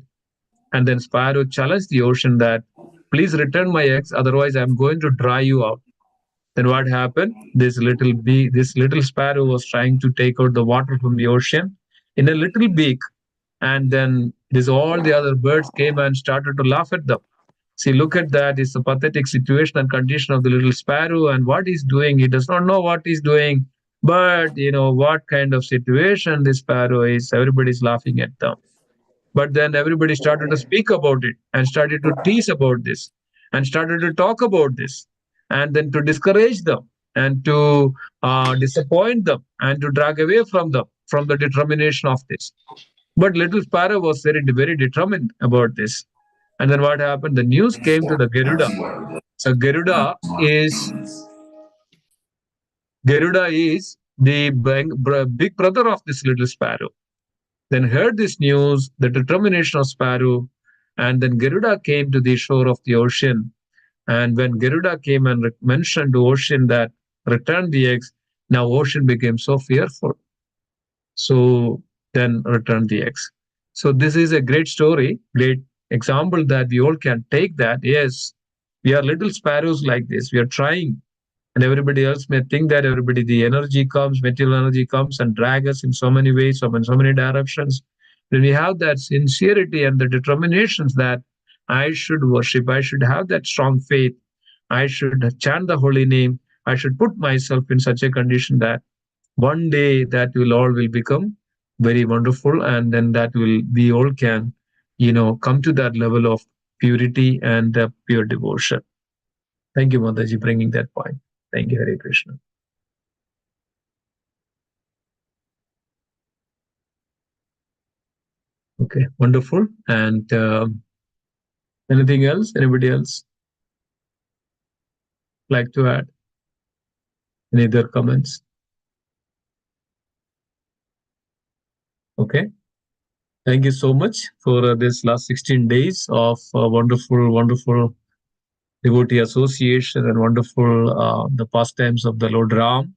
And then Sparrow challenged the ocean that, please return my eggs, otherwise I'm going to dry you out. Then what happened? This little sparrow was trying to take out the water from the ocean in a little beak, and then this all the other birds came and started to laugh at them. See, look at that. It's a pathetic situation and condition of the little sparrow, and what he's doing, he does not know what he's doing. But what kind of situation this sparrow is, everybody's laughing at them. But then everybody started to speak about it and started to tease about this and started to talk about this and then to discourage them and to disappoint them and to drag away from them from the determination of this. But little sparrow was very determined about this. And then what happened? The news came to the Garuda. So Garuda is the big brother of this little sparrow. Then heard this news, the determination of sparrow, and then Garuda came to the shore of the ocean. And when Garuda came and mentioned to ocean that return the eggs, now ocean became so fearful. So then returned the eggs. So this is a great story, great example that we all can take that. Yes, we are little sparrows like this. We are trying, and everybody else may think that the energy comes, material energy comes and drag us in so many ways, in so many directions. When we have that sincerity and the determinations that I should worship, I should have that strong faith, I should chant the holy name, I should put myself in such a condition that one day that will become very wonderful, and then that will we all can come to that level of purity and pure devotion. Thank you, Mataji, bringing that point. Thank you. Hare Krishna. Okay, wonderful. And anything else? Anybody else like to add? Any other comments? Okay. Thank you so much for this last 16 days of wonderful devotee association and wonderful the pastimes of the Lord Ram,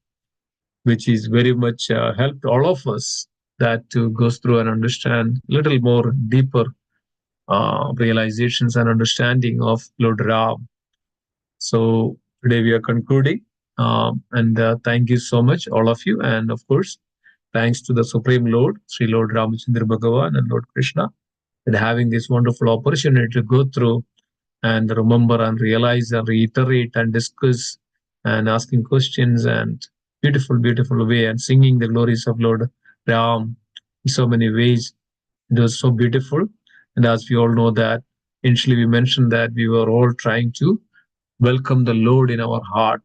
which is very much helped all of us that to go through and understand a little more deeper realizations and understanding of Lord Ram. So today we are concluding, and thank you so much, all of you, and of course, thanks to the Supreme Lord, Sri Lord Ramachandra Bhagavan and Lord Krishna, and having this wonderful opportunity to go through and remember and realize and reiterate and discuss and asking questions and beautiful way and singing the glories of Lord Ram in so many ways. It was so beautiful. And as we all know that initially we mentioned that we were all trying to welcome the Lord in our heart.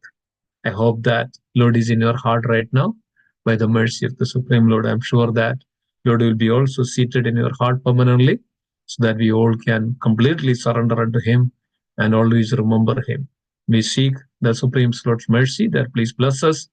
I hope that Lord is in your heart right now. By the mercy of the Supreme Lord, I'm sure that Lord will be also seated in your heart permanently, so that we all can completely surrender unto Him and always remember Him. We seek the Supreme Lord's mercy that please bless us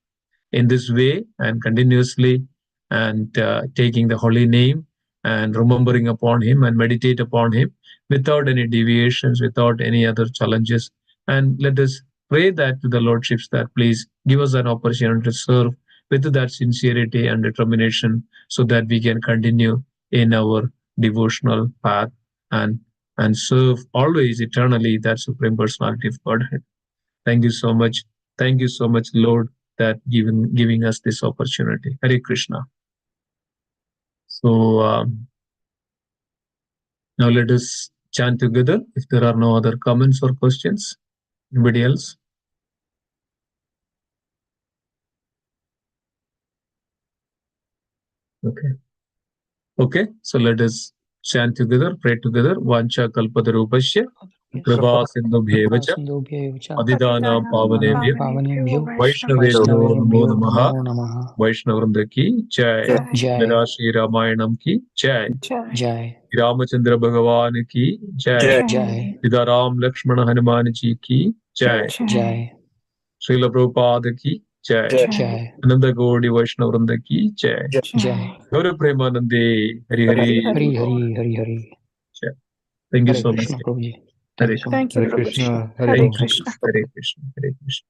in this way and continuously, and taking the holy name and remembering upon Him and meditate upon Him without any deviations, without any other challenges. And let us pray that to the Lordships that please give us an opportunity to serve with that sincerity and determination, so that we can continue in our devotional path and serve always eternally that Supreme Personality of Godhead. Thank you so much. Thank you so much, Lord, that giving us this opportunity. Hare Krishna. So now let us chant together if there are no other comments or questions. Anybody else? Okay, so let us chant together, pray together. Vancha kalpatarupasya krapa sindhubhyevacha adidana pavanebhyo Vaishnavebhyo namo namaha. Vaishnavrinda ki jai. Jai Shri Ramayanam ki jai. Jai. Ramachandra Bhagavan ki jai. Sita Ram Lakshmana Hanuman ji ki jai. Jai. Srila Prabhupada ki jai. Jai. Ananda Gaudi Vaishnavrinda ki jai. Jai. Gaura Premanande Hari Hari Hari. Hari. Jai. Thank you Hare so much. Krishna, Prabhuji. Hare Thank you so much. Hare Krishna. Hare Hare Krishna. Krishna. Hare Krishna. Hare Krishna.